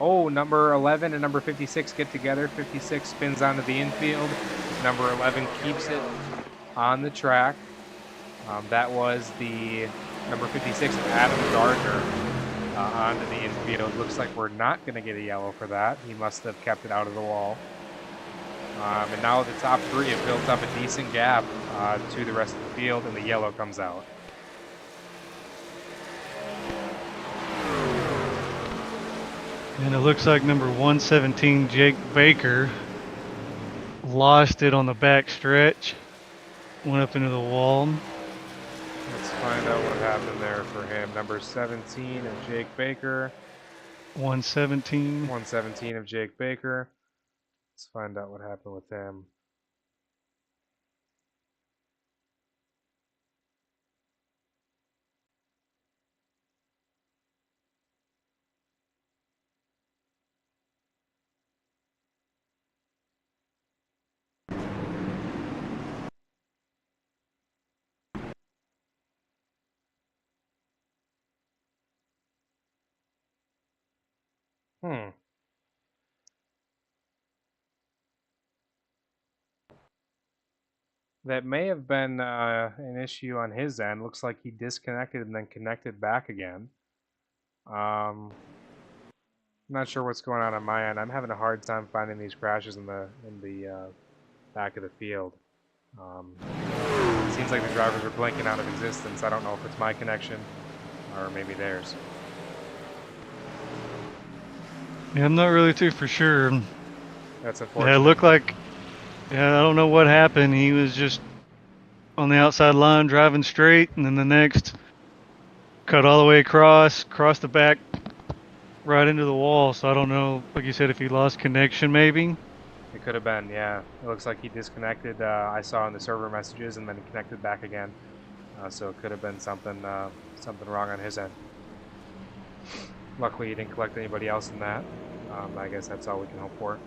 Oh, number 11 and number 56 get together. 56 spins onto the infield. Number 11 keeps it on the track. That was the number 56, Adam Gardner, onto the infield. Looks like we're not going to get a yellow for that. He must have kept it out of the wall. And now the top 3 have built up a decent gap to the rest of the field, and the yellow comes out. And it looks like number 117, Jake Baker, lost it on the back stretch. Went up into the wall. Let's find out what happened there for him. Number 17 of Jake Baker. 117. 117 of Jake Baker. Let's find out what happened with him. That may have been an issue on his end. Looks like he disconnected and then connected back again. I'm not sure what's going on my end. I'm having a hard time finding these crashes in the back of the field. It seems like the drivers are blinking out of existence. I don't know if it's my connection or maybe theirs. Yeah, I'm not really too for sure. That's unfortunate. Yeah, it looked like, I don't know what happened. He was just on the outside line driving straight, and then the next cut all the way across the back, right into the wall. So I don't know, like you said, if he lost connection maybe. It could have been, yeah. It looks like he disconnected. I saw in the server messages and then connected back again. So it could have been something wrong on his end. Luckily, he didn't collect anybody else in that. I guess that's all we can hope for.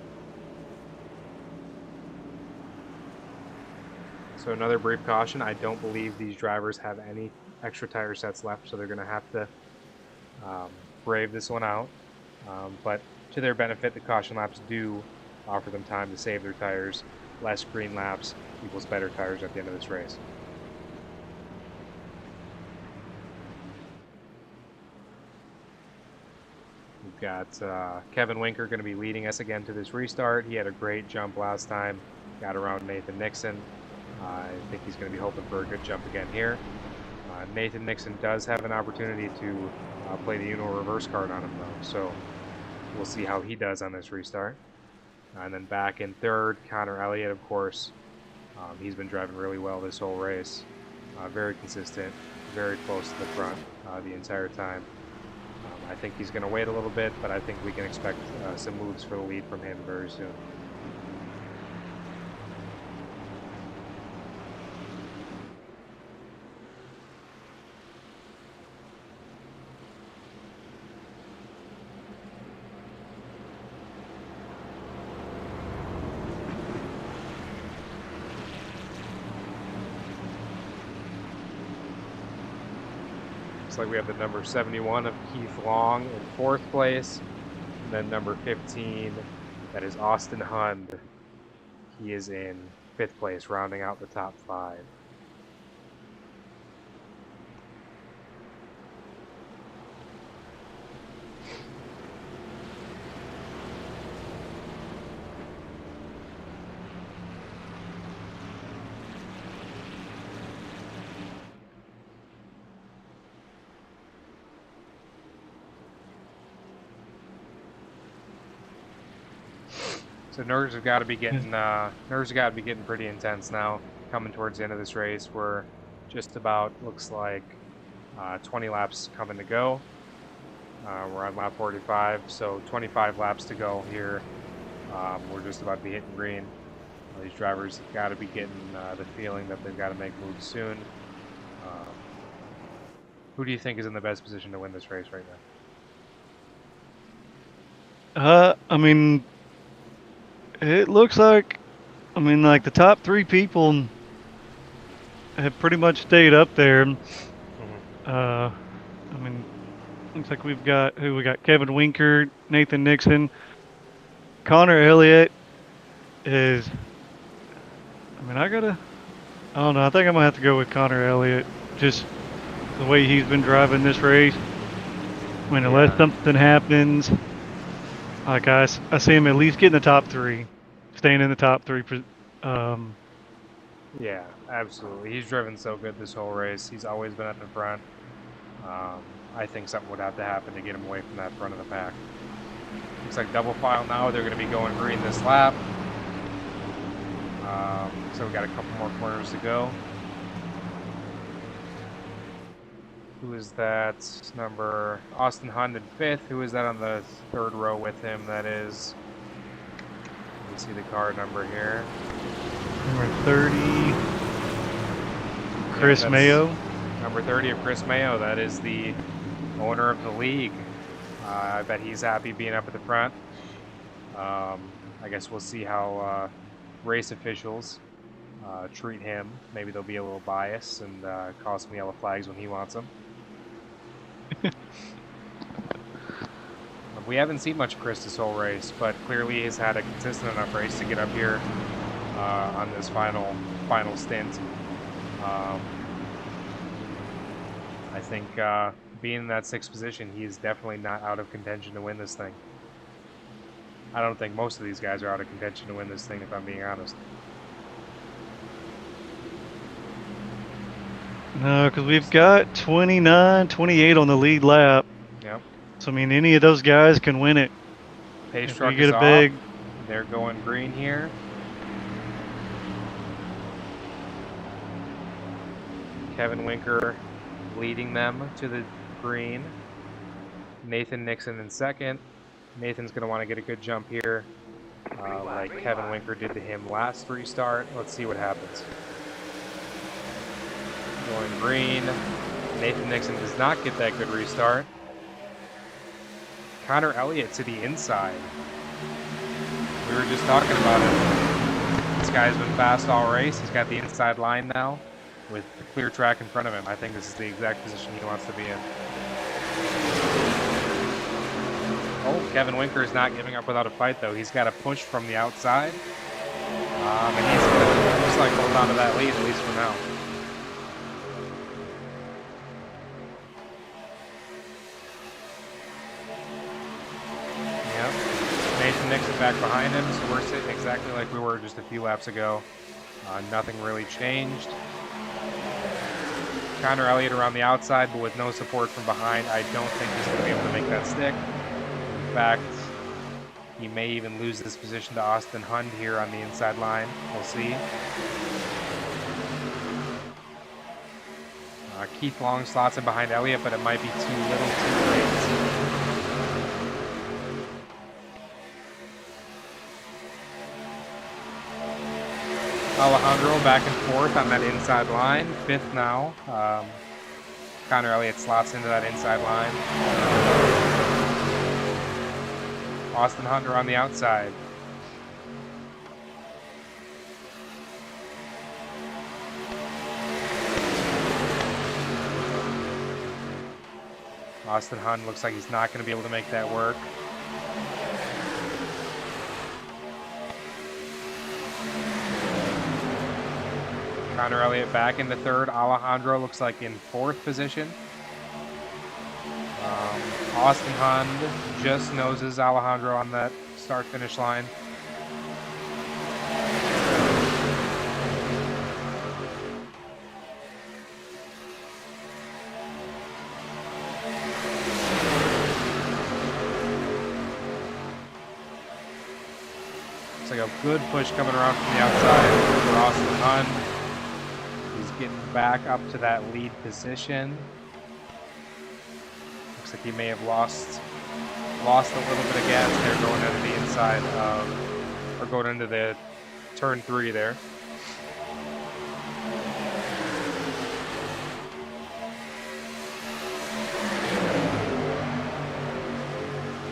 So another brief caution, I don't believe these drivers have any extra tire sets left, so they're going to have to brave this one out. But to their benefit, the caution laps do offer them time to save their tires. Less green laps equals better tires at the end of this race. We've got Kevin Winker going to be leading us again to this restart. He had a great jump last time, got around Nathan Nixon. I think he's going to be hoping for a good jump again here. Nathan Nixon does have an opportunity to play the Uno reverse card on him though, so we'll see how he does on this restart. And then back in third, Connor Elliott, of course. He's been driving really well this whole race. Very consistent, very close to the front the entire time. I think he's going to wait a little bit, but I think we can expect some moves for the lead from him very soon. Looks like we have the number 71 of Keith Long in 4th place. And then number 15, that is Austin Hund. He is in 5th place, rounding out the top 5. So nerves have got to be getting pretty intense now. Coming towards the end of this race, we're just about, looks like 20 laps coming to go. We're on lap 45, so 25 laps to go here. We're just about to be hitting green. These drivers have got to be getting the feeling that they've got to make moves soon. Who do you think is in the best position to win this race right now? I mean, it looks like, like the top 3 people have pretty much stayed up there. Looks like we got Kevin Winker, Nathan Nixon, Connor Elliott is. I don't know. I think I'm gonna have to go with Connor Elliott. Just the way he's been driving this race. Unless something happens, like I see him at least getting the top 3, staying in the top 3. Yeah, absolutely. He's driven so good this whole race. He's always been at the front. I think something would have to happen to get him away from that front of the pack. Looks like double file now. They're going to be going green this lap. So we've got a couple more corners to go. Who is that? Number Austin Hund in 5th. Who is that on the 3rd row with him? That is. Let me see the car number here. Number 30, Chris Mayo. Number 30 of Chris Mayo. That is the owner of the league. I bet he's happy being up at the front. I guess we'll see how race officials treat him. Maybe they'll be a little biased and call some yellow flags when he wants them. We haven't seen much of Chris this whole race, but clearly he's had a consistent enough race to get up here on this final stint. I think being in that 6th position, he is definitely not out of contention to win this thing. I don't think most of these guys are out of contention to win this thing, if I'm being honest. No, because we've got 29, 28 on the lead lap. Yep. So, any of those guys can win it. Pace if truck we get is a off. big. They're going green here. Kevin Winker leading them to the green. Nathan Nixon in 2nd. Nathan's going to want to get a good jump here, like Kevin Winker did to him last restart. Let's see what happens. Going green. Nathan Nixon does not get that good restart. Connor Elliott to the inside. We were just talking about it. This guy's been fast all race. He's got the inside line now with the clear track in front of him. I think this is the exact position he wants to be in. Oh, Kevin Winker is not giving up without a fight, though. He's got a push from the outside. And he's going to, looks like, hold on to that lead, at least for now. Yep. Nathan Nixon back behind him, so we're sitting exactly like we were just a few laps ago. Nothing really changed. Connor Elliott around the outside, but with no support from behind. I don't think he's going to be able to make that stick. In fact, he may even lose this position to Austin Hund here on the inside line. We'll see. Keith Long slots in behind Elliott, but it might be too little too late. Alejandro back and forth on that inside line. Fifth now. Connor Elliott slots into that inside line. Austin Hunter on the outside. Austin Hunt looks like he's not going to be able to make that work. Connor Elliott back in the third. Alejandro looks like in fourth position. Austin Hund just noses Alejandro on that start-finish line. Looks like a good push coming around from the outside for Austin Hund. He's getting back up to that lead position. Looks like he may have lost a little bit of gas there going into the inside of, or going into the turn 3 there.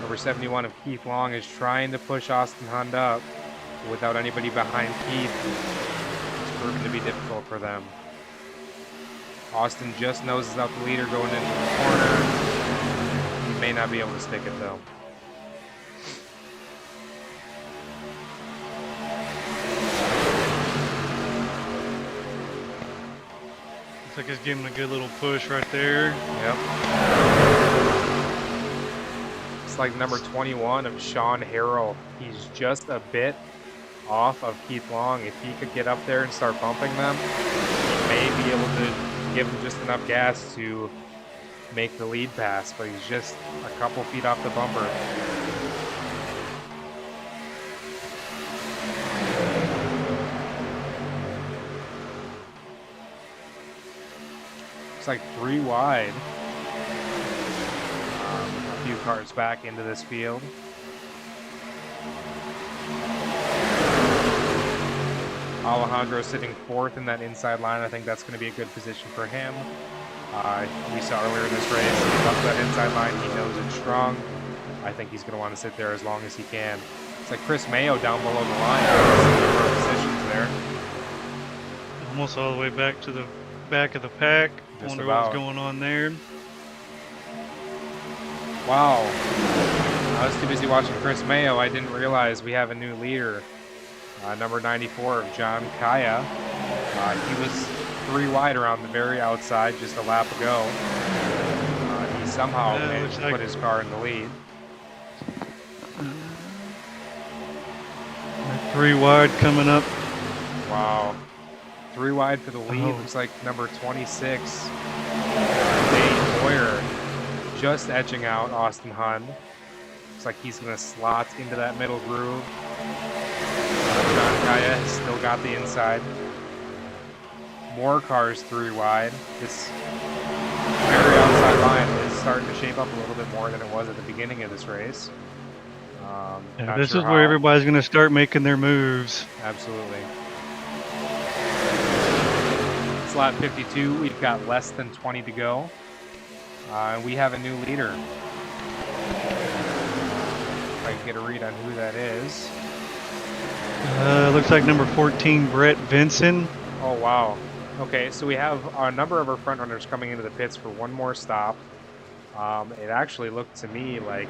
Number 71 of Keith Long is trying to push Austin Hund up without anybody behind Keith. It's proven to be difficult for them. Austin just noses out the leader going into the corner. He may not be able to stick it though. Looks like he's giving a good little push right there. Yep. It's like number 21 of Sean Harrell. He's just a bit off of Keith Long. If he could get up there and start bumping them, he may be able to give him just enough gas to make the lead pass, but he's just a couple feet off the bumper. Looks like 3 wide. A few cars back into this field. Alejandro sitting 4th in that inside line. I think that's going to be a good position for him. We saw earlier in this race, he's up that inside line. He knows it's strong. I think he's going to want to sit there as long as he can. It's like Chris Mayo down below the line. Positions there. Almost all the way back to the back of the pack. Just Wonder about. what's going on there. Wow. I was too busy watching Chris Mayo. I didn't realize we have a new leader. Number 94 of John Kaya. He was 3 wide around the very outside just a lap ago. He somehow managed to put his car in the lead. 3 wide coming up. Wow. 3 wide for the lead. Oh. Looks like number 26, Dave Boyer, just edging out Austin Hund. Looks like he's going to slot into that middle groove. John Kaya has still got the inside. More cars 3 wide. This very outside line is starting to shape up a little bit more than it was at the beginning of this race. Yeah, this is where everybody's going to start making their moves. Absolutely. Slot 52, we've got less than 20 to go. And we have a new leader. If I can get a read on who that is. Looks like number 14, Brett Vinson. Oh, wow. Okay, so we have a number of our front runners coming into the pits for one more stop. It actually looked to me like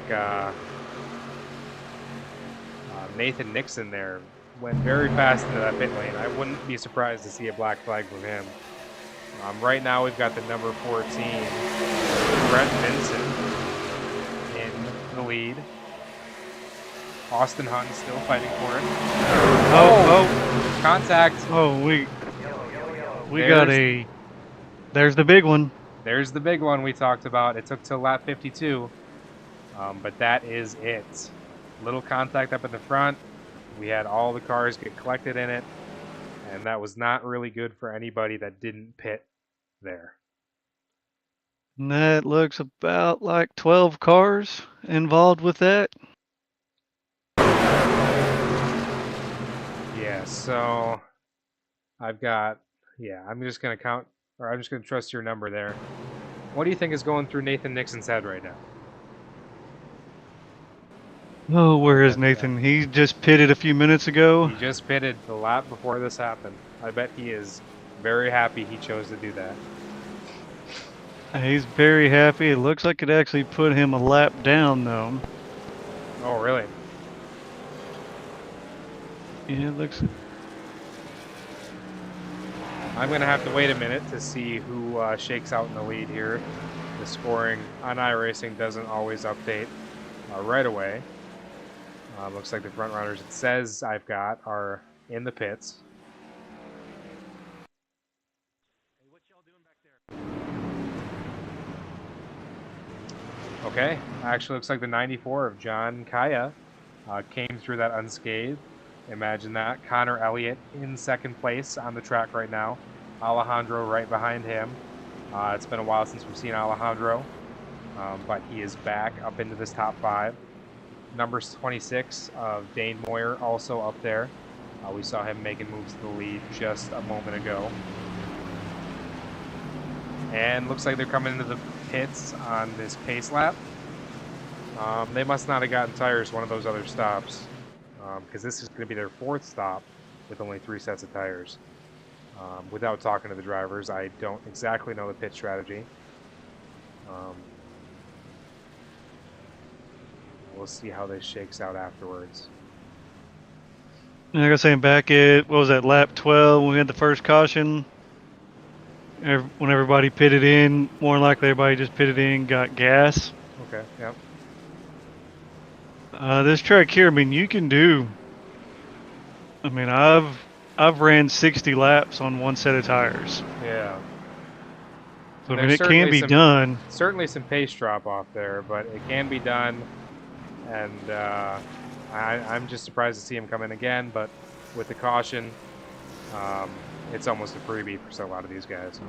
Nathan Nixon there went very fast into that pit lane. I wouldn't be surprised to see a black flag from him. Right now we've got the number 14, Brett Vinson, in the lead. Austin Hunt still fighting for it. Oh, Contact. oh, we got a. There's the big one. There's the big one we talked about. It took till lap 52, but that is it. Little contact up at the front. We had all the cars get collected in it, and that was not really good for anybody that didn't pit there. And that looks about like 12 cars involved with that. Yeah, so I've got, I'm just going to count, or I'm just going to trust your number there. What do you think is going through Nathan Nixon's head right now? Oh, where is Nathan? He just pitted a few minutes ago. He just pitted the lap before this happened. I bet he is very happy he chose to do that. He's very happy. It looks like it actually put him a lap down, though. Oh, really? Yeah, it looks. I'm going to have to wait a minute to see who shakes out in the lead here. The scoring on iRacing doesn't always update right away. Looks like the front runners it says I've got are in the pits. Hey, what y'all doing back there? Okay, actually looks like the 94 of John Kaya came through that unscathed. Imagine that. Connor Elliott in second place on the track right now. Alejandro right behind him. It's been a while since we've seen Alejandro, but he is back up into this top 5. Number 26 of Dane Moyer also up there. We saw him making moves to the lead just a moment ago. And looks like they're coming into the pits on this pace lap. They must not have gotten tires one of those other stops, because this is going to be their 4th stop with only 3 sets of tires. Without talking to the drivers, I don't exactly know the pit strategy. We'll see how this shakes out afterwards. Like I was saying, back at, what was that, lap 12, when we had the first caution, when everybody pitted in, more than likely everybody just pitted in, got gas. Okay, yep. This track here, I mean, you can do, I mean, I've ran 60 laps on one set of tires. Yeah. So, I mean, it can be done. Certainly some pace drop off there, but it can be done. And I'm just surprised to see him come in again, but with the caution, it's almost a freebie for a lot of these guys.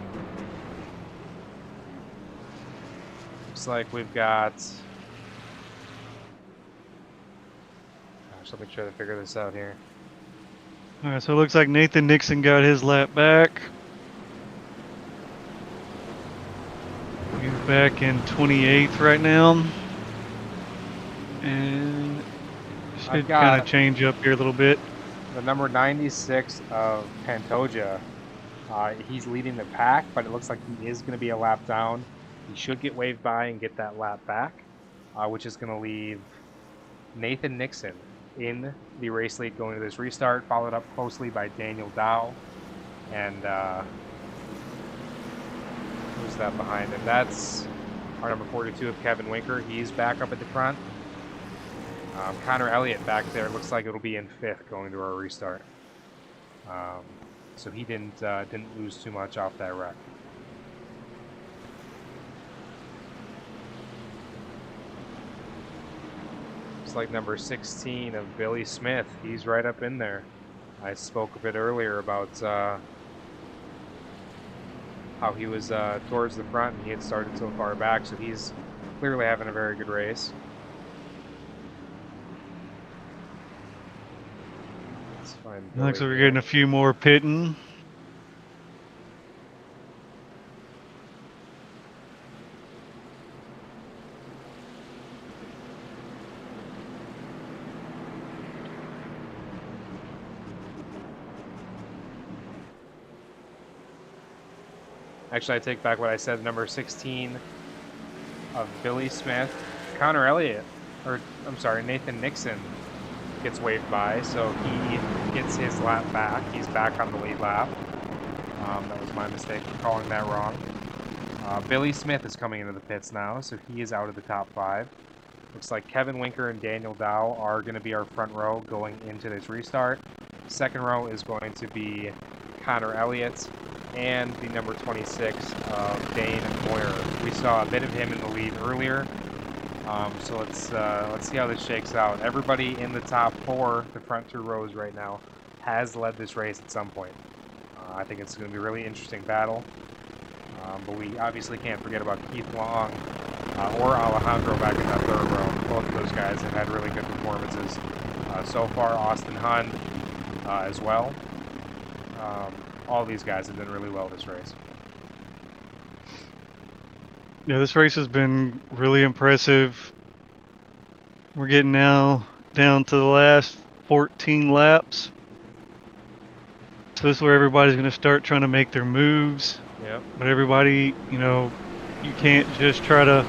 Looks like we've got... Gosh, let me try to figure this out here. Alright, so it looks like Nathan Nixon got his lap back. He's back in 28th right now. And should kind of change up here a little bit. The number 96 of Pantoja, he's leading the pack, but it looks like he is going to be a lap down. He should get waved by and get that lap back, which is going to leave Nathan Nixon in the race lead going to this restart, followed up closely by Daniel Dow. And who's that behind him? That's our number 42 of Kevin Winker. He's back up at the front. Connor Elliott back there looks like it'll be in 5th going to our restart. So he didn't lose too much off that wreck. Looks like number 16 of Billy Smith. He's right up in there. I spoke a bit earlier about how he was towards the front and he had started so far back, so he's clearly having a very good race. Looks like we're getting a few more pitting. Actually, I take back what I said. Number 16 of Billy Smith. Connor Elliott, or I'm sorry, Nathan Nixon gets waved by, so he gets his lap back. He's back on the lead lap. That was my mistake for calling that wrong. Billy Smith is coming into the pits now, so he is out of the top 5. Looks like Kevin Winker and Daniel Dow are going to be our front row going into this restart. Second row is going to be Connor Elliott and the number 26 of Dane Moyer. We saw a bit of him in the lead earlier, so let's see how this shakes out. Everybody in the top 4, the front 2 rows right now, has led this race at some point. I think it's going to be a really interesting battle, but we obviously can't forget about Keith Long or Alejandro back in that 3rd row. Both of those guys have had really good performances so far. Austin Hunt as well. All these guys have done really well this race. Yeah, this race has been really impressive. We're getting now down to the last 14 laps. So this is where everybody's going to start trying to make their moves. Yep. But everybody, you know, you can't just try to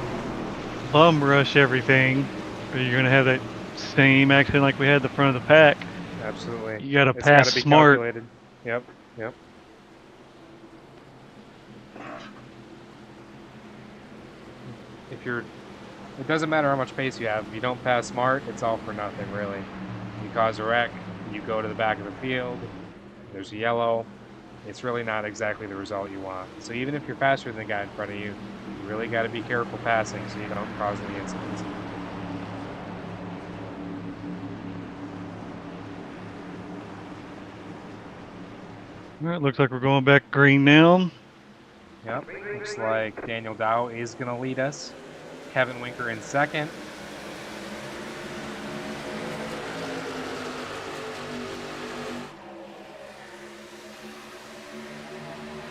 bum rush everything, or you're going to have that same accident like we had at the front of the pack. Absolutely. You got to It's pass gotta be smart. calculated. Yep. Yep. It doesn't matter how much pace you have. If you don't pass smart, it's all for nothing, really. You cause a wreck, you go to the back of the field, there's a yellow. It's really not exactly the result you want. So even if you're faster than the guy in front of you, you really got to be careful passing so you don't cause any incidents. All right, looks like we're going back green now. Yep. Looks like Daniel Dow is going to lead us. Kevin Winker in second.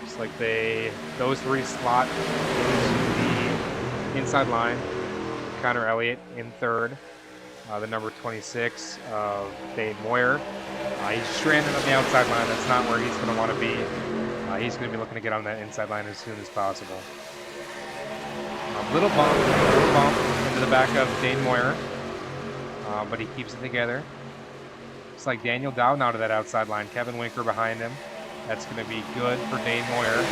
Looks like those 3 slot into the inside line. Connor Elliott in 3rd. The number 26 of Dane Moyer. He's stranded on the outside line. That's not where he's going to want to be. He's going to be looking to get on that inside line as soon as possible. Little bump into the back of Dane Moyer, but he keeps it together. Looks like Daniel Dow now to that outside line. Kevin Winker behind him. That's going to be good for Dane Moyer.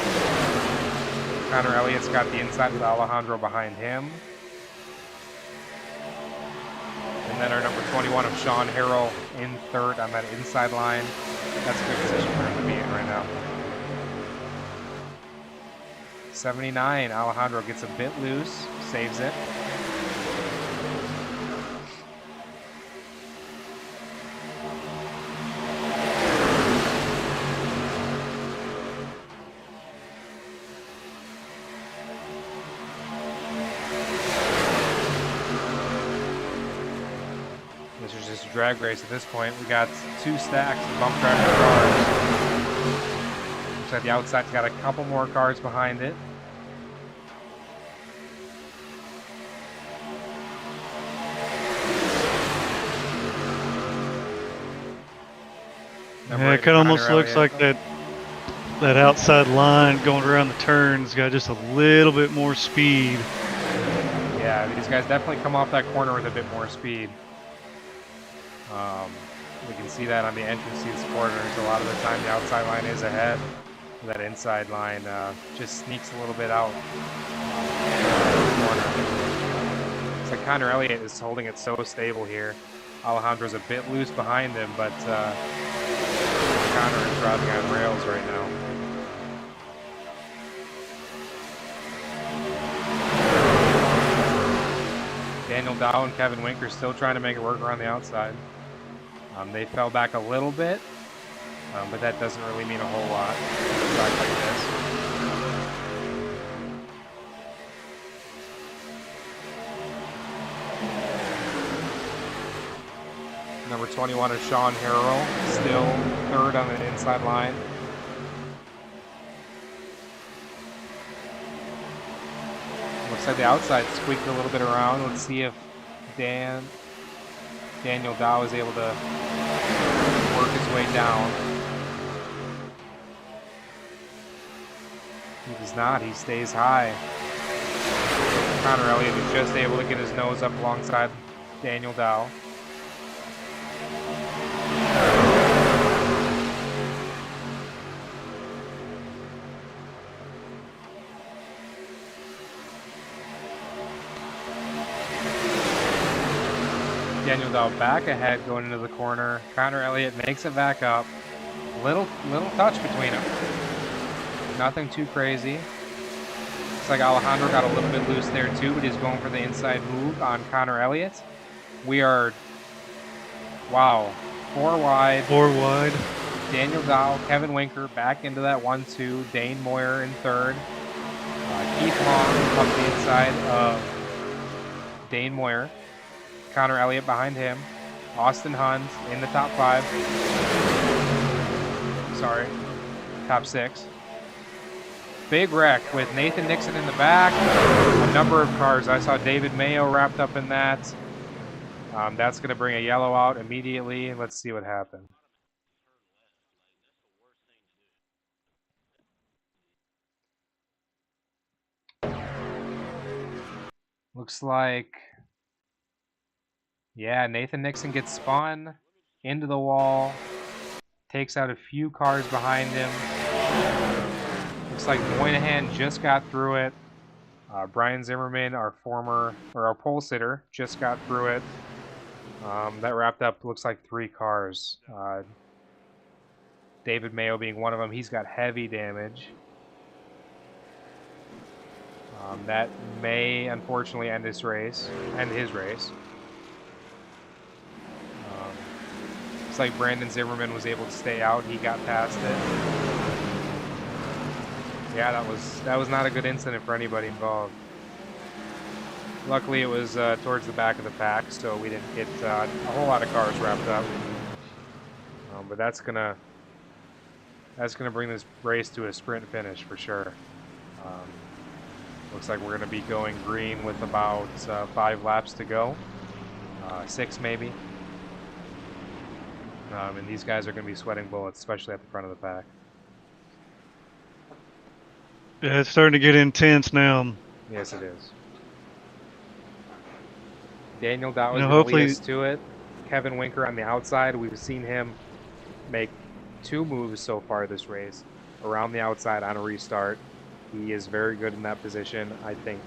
Connor Elliott's got the inside with Alejandro behind him. And then our number 21 of Sean Harrell in 3rd on that inside line. That's a good position for him to be in right now. 79, Alejandro gets a bit loose, saves it. This is just a drag race at this point. We got 2 stacks of bump driver cars. Looks like the outside's got a couple more cars behind it. Yeah, it kind of almost looks like that outside line going around the turns got just a little bit more speed. Yeah, these guys definitely come off that corner with a bit more speed. We can see that on the entrance to these corners. A lot of the time the outside line is ahead. That inside line just sneaks a little bit out. It's like Connor Elliott is holding it so stable here. Alejandro's a bit loose behind him, but Connor is driving on rails right now. Daniel Dow and Kevin Winker still trying to make it work around the outside. They fell back a little bit, but that doesn't really mean a whole lot. Track like this. Number 21 is Sean Harrell, still 3rd on the inside line. Looks like the outside squeaked a little bit around. Let's see if Daniel Dow is able to work his way down. He does not. He stays high. Connor Elliott is just able to get his nose up alongside Daniel Dow. Daniel Dow back ahead going into the corner. Connor Elliott makes it back up. Little touch between them. Nothing too crazy. Looks like Alejandro got a little bit loose there too, but he's going for the inside move on Connor Elliott. We are, wow, 4 wide. 4 wide. Daniel Dow, Kevin Winker back into that 1-2. Dane Moyer in third. Keith Long up the inside of Dane Moyer. Connor Elliott behind him. Austin Hunt in the top 5. Sorry, top 6. Big wreck with Nathan Nixon in the back. A number of cars. I saw David Mayo wrapped up in that. That's going to bring a yellow out immediately. Let's see what happened. Looks like, yeah, Nathan Nixon gets spun into the wall. Takes out a few cars behind him. Looks like Moynihan just got through it. Brian Zimmerman, our pole sitter, just got through it. That wrapped up, looks like 3 cars. David Mayo being one of them. He's got heavy damage. That may unfortunately end his race. Looks like Brandon Zimmerman was able to stay out. He got past it. Yeah, that was not a good incident for anybody involved. Luckily, it was towards the back of the pack, so we didn't get a whole lot of cars wrapped up. But that's gonna bring this race to a sprint finish for sure. Looks like we're gonna be going green with about 5 laps to go, 6 maybe. And these guys are gonna be sweating bullets, especially at the front of the pack. Yeah, it's starting to get intense now. Yes, it is. Daniel Dow is You know, going to hopefully- lead us to it. Kevin Winker on the outside. We've seen him make 2 moves so far this race around the outside on a restart. He is very good in that position. I think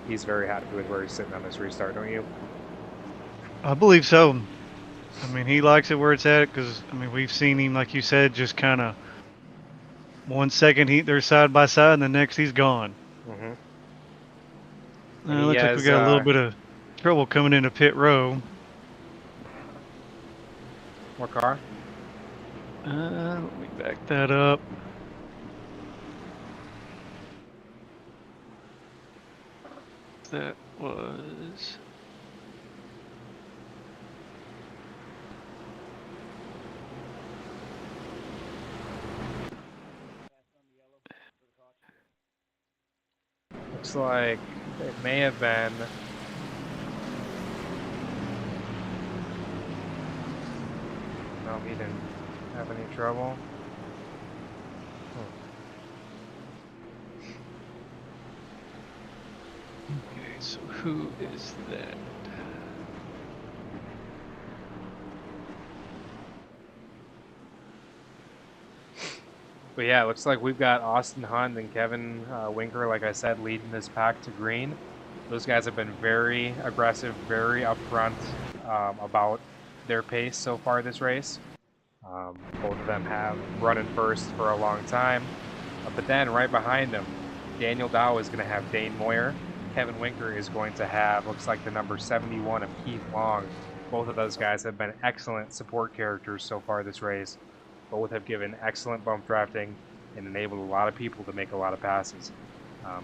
he's very happy with where he's sitting on this restart, don't you? I believe so. I mean, he likes it where it's at because, I mean, we've seen him, like you said, just kind of 1 second they're side by side and the next he's gone. Mm-hmm. Looks like we got a little bit of trouble coming into pit row. What car? Let me back that up. That was... Looks like it may have been. No, he didn't have any trouble. Okay, so who is that? But yeah, it looks like we've got Austin Hunt and Kevin Winker, like I said, leading this pack to green. Those guys have been very aggressive, very upfront about their pace so far this race. Both of them have run in first for a long time. But then right behind them, Daniel Dow is going to have Dane Moyer. Kevin Winker is going to have, looks like, the number 71 of Keith Long. Both of those guys have been excellent support characters so far this race. Both have given excellent bump drafting and enabled a lot of people to make a lot of passes.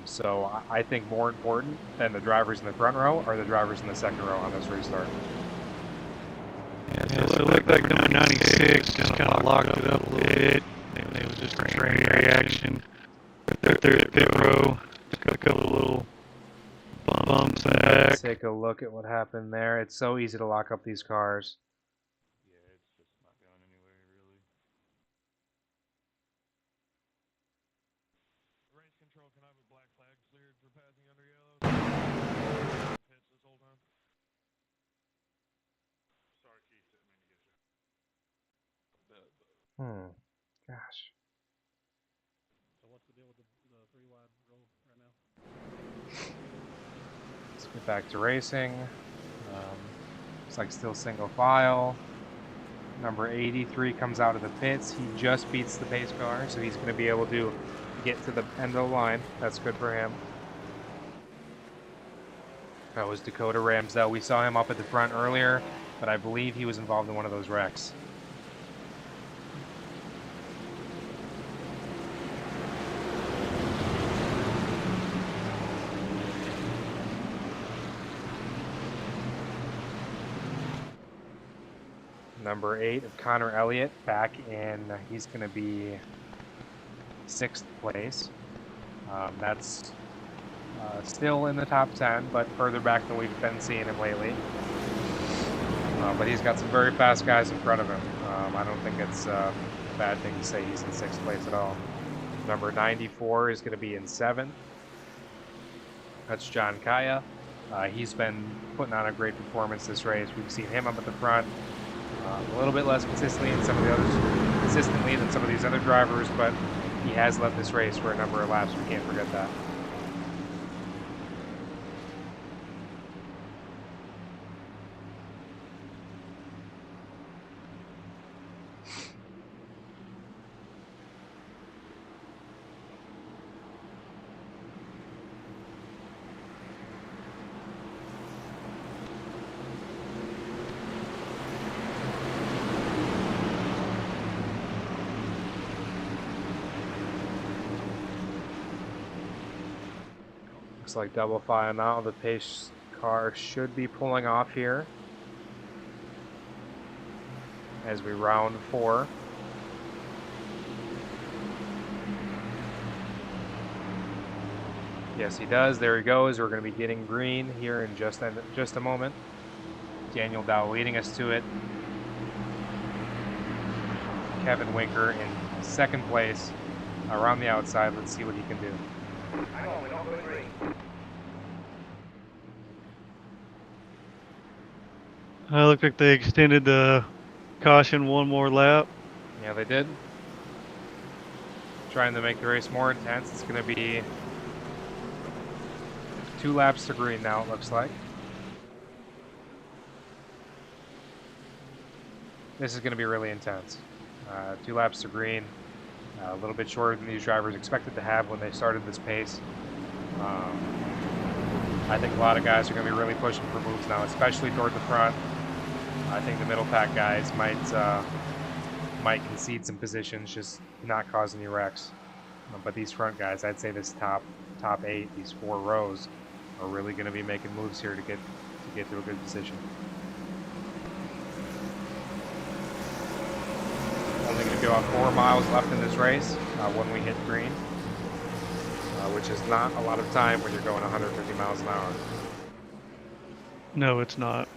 So I think more important than the drivers in the front row are the drivers in the second row on this restart. Yeah, so it looked like number 96 just kind of locked it up a little bit. It was just a train reaction. Their third pit row, just got a couple of little bumps in the back. Let's take a look at what happened there. It's so easy to lock up these cars. Yeah, it's just not going anywhere, really. can I have a black flag cleared for passing under yellow? Pits this whole time. Sorry, Keith, didn't mean to get you. Gosh. So what's the deal with the 3 wide roll right now? Let's get back to racing. Looks like still single file. Number 83 comes out of the pits. He just beats the pace car, so he's going to be able to get to the end of the line. That's good for him. That was Dakota Ramsdell. We saw him up at the front earlier, but I believe he was involved in one of those wrecks. Number 8 of Connor Elliott back in. He's going to be 6th place. That's still in the top 10, but further back than we've been seeing him lately. But he's got some very fast guys in front of him. I don't think it's a bad thing to say he's in 6th place at all. Number 94 is going to be in 7th. That's John Kaya. He's been putting on a great performance this race. We've seen him up at the front. A little bit less consistently than some of these other drivers, but he has led this race for a number of laps. We can't forget that. Looks like double file now. The pace car should be pulling off here as we round 4. Yes, he does. There he goes. We're going to be getting green here in just a moment. Daniel Dow leading us to it. Kevin Winker in 2nd place around the outside. Let's see what he can do. Looked like they extended the caution one more lap. Yeah, they did. Trying to make the race more intense. It's going to be 2 laps to green now, it looks like. This is going to be really intense. 2 laps to green. A little bit shorter than these drivers expected to have when they started this pace. I think a lot of guys are going to be really pushing for moves now, especially toward the front. I think the middle pack guys might concede some positions, just not cause any wrecks. But these front guys, I'd say this top 8, these 4 rows, are really going to be making moves here to get to a good position. Only going to be about 4 miles left in this race when we hit green, which is not a lot of time when you're going 150 miles an hour. No, it's not.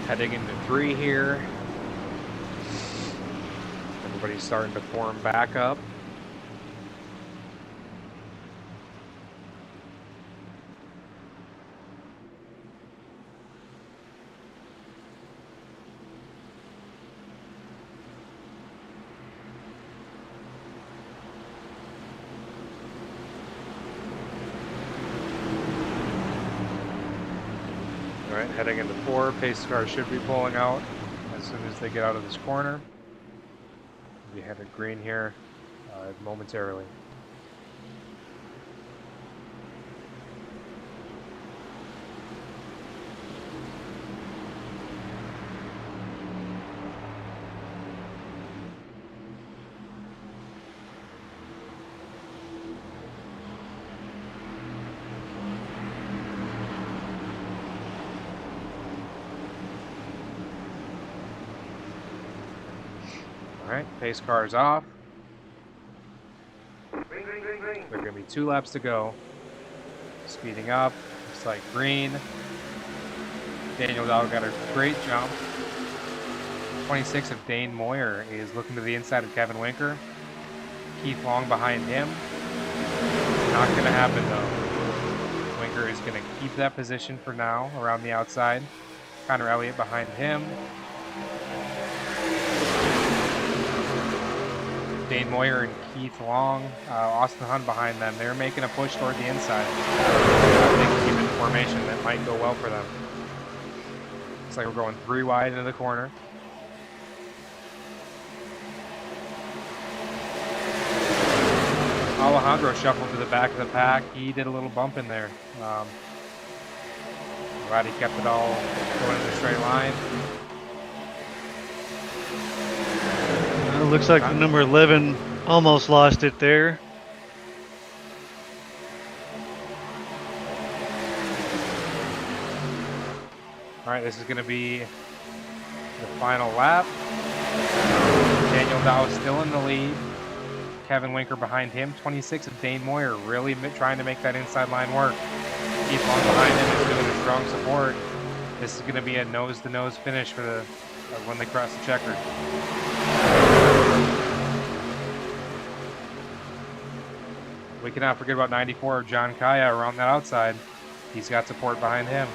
Heading into 3 here. Everybody's starting to form back up. Alright, heading into 4, pace car should be pulling out as soon as they get out of this corner. We headed green here momentarily. Alright, pace car is off. There are going to be 2 laps to go. Speeding up, looks like green. Daniel Dow got a great jump. 26 of Dane Moyer is looking to the inside of Kevin Winker. Keith Long behind him. Not going to happen though. Winker is going to keep that position for now around the outside. Connor Elliott behind him. Dane Moyer and Keith Long, Austin Hunt behind them. They're making a push toward the inside. They can keep it in formation. That might go well for them. Looks like we're going 3 wide into the corner. Alejandro shuffled to the back of the pack. He did a little bump in there. Glad he kept it all going in a straight line. Looks like the number 11 almost lost it there. All right, this is going to be the final lap. Daniel Dow still in the lead. Kevin Winker behind him. 26 of Dane Moyer really trying to make that inside line work. Keith Long behind him is doing a strong support. This is going to be a nose-to-nose finish for the when they cross the checker. We cannot forget about 94 of John Kaya around that outside. He's got support behind him.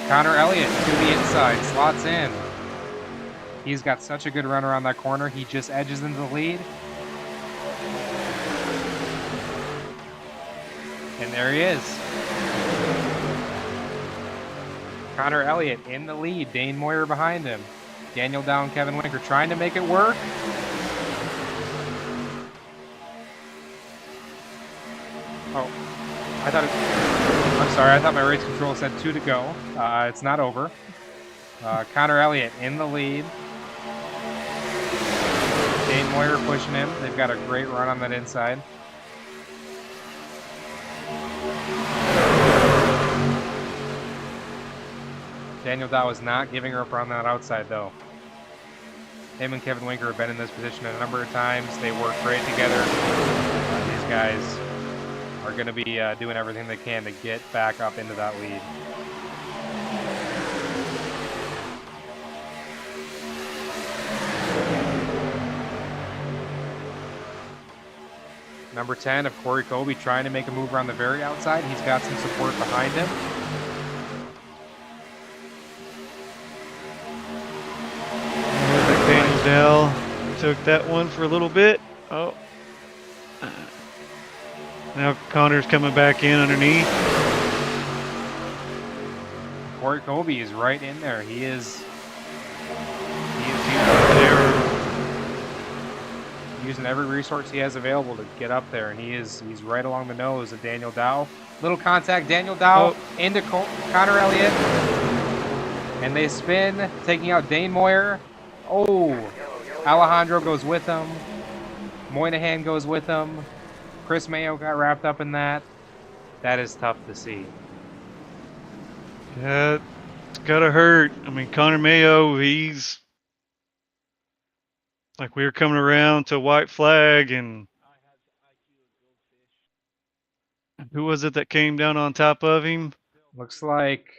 Connor Elliott to the inside, slots in. He's got such a good run around that corner. He just edges into the lead. And there he is. Connor Elliott in the lead. Dane Moyer behind him. Daniel Dow and Kevin Winker trying to make it work. Oh, I'm sorry. I thought my race control said 2 to go. It's not over. Connor Elliott in the lead. Dane Moyer pushing him. They've got a great run on that inside. Daniel Dow is not giving her up on that outside, though. Him and Kevin Winker have been in this position a number of times. They work great together. These guys are going to be doing everything they can to get back up into that lead. Number 10 of Corey Colby trying to make a move around the very outside. He's got some support behind him. Daniel Dow took that one for a little bit. Oh. Now Connor's coming back in underneath. Corey Colby is right in there. He is using every resource he has available to get up there, and he's right along the nose of Daniel Dow. Little contact, Daniel Dow into Connor Elliott, and they spin, taking out Dane Moyer. Oh, Alejandro goes with him. Moynihan goes with him. Chris Mayo got wrapped up in that. That is tough to see. Yeah, it's gotta hurt. I mean, Connor Mayo, he's like, we were coming around to white flag, and who was it that came down on top of him? Looks like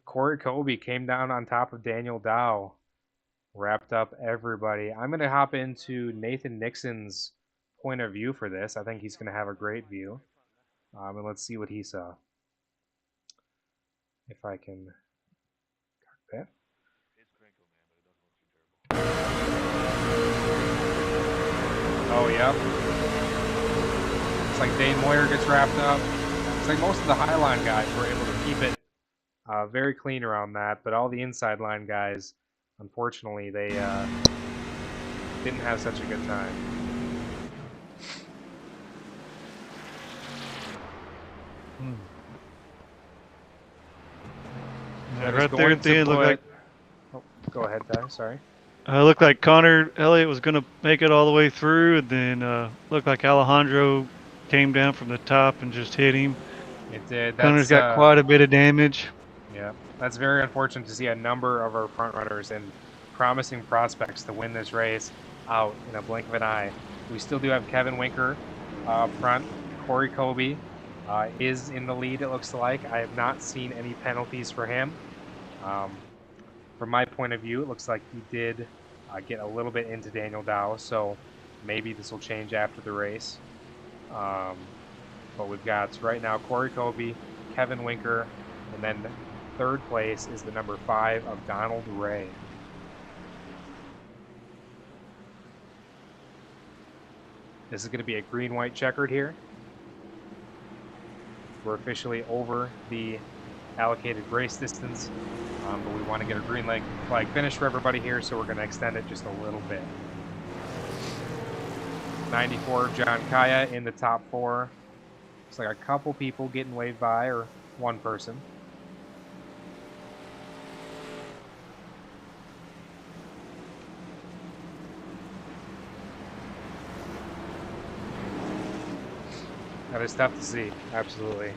Corey Colby came down on top of Daniel Dow. Wrapped up everybody. I'm going to hop into Nathan Nixon's point of view for this. I think he's going to have a great view. And let's see what he saw. If I can cockpit. Oh, yep. It's like Dane Moyer gets wrapped up. It's like most of the Highline guys were able to keep it very clean around that, but all the inside line guys, unfortunately, they didn't have such a good time. Yeah, right there at the end, looked like. Oh, go ahead, Ty. Sorry. Looked like Connor Elliott was going to make it all the way through, and then looked like Alejandro came down from the top and just hit him. It did. Connor's got quite a bit of damage. Yeah, that's very unfortunate to see a number of our front runners and promising prospects to win this race out in a blink of an eye. We still do have Kevin Winker up front. Corey Colby is in the lead, it looks like. I have not seen any penalties for him. From my point of view, it looks like he did get a little bit into Daniel Dow, so maybe this will change after the race. But we've got right now Corey Kobe, Kevin Winker, and then third place is the number 5 of Donald Ray. This is going to be a green-white checkered here. We're officially over the allocated race distance, but we want to get a green flag finish for everybody here, so we're going to extend it just a little bit. 94 John Kaya in the top 4. Looks like a couple people getting waved by, or one person. That is tough to see, absolutely.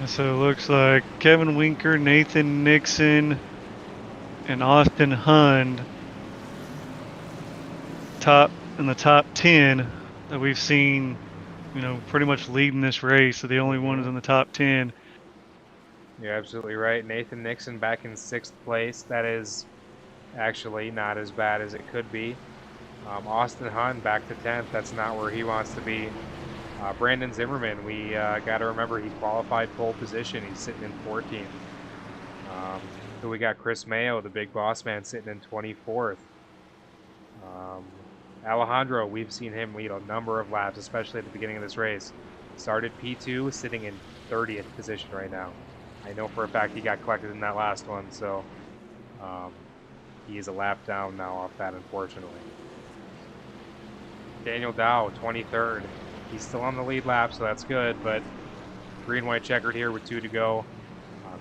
So it looks like Kevin Winker, Nathan Nixon, and Austin Hund in the top 10 that we've seen, pretty much leading this race. So the only one is in the top 10. You're absolutely right. Nathan Nixon back in 6th place. That is actually not as bad as it could be. Austin Hund back to 10th. That's not where he wants to be. Brandon Zimmerman, we got to remember he qualified pole position. He's sitting in 14th. So we got Chris Mayo, the big boss man, sitting in 24th. Alejandro, we've seen him lead a number of laps, especially at the beginning of this race. Started P2, sitting in 30th position right now. I know for a fact he got collected in that last one, so he is a lap down now off that, unfortunately. Daniel Dow, 23rd. He's still on the lead lap, so that's good, but green-white checkered here with 2 to go.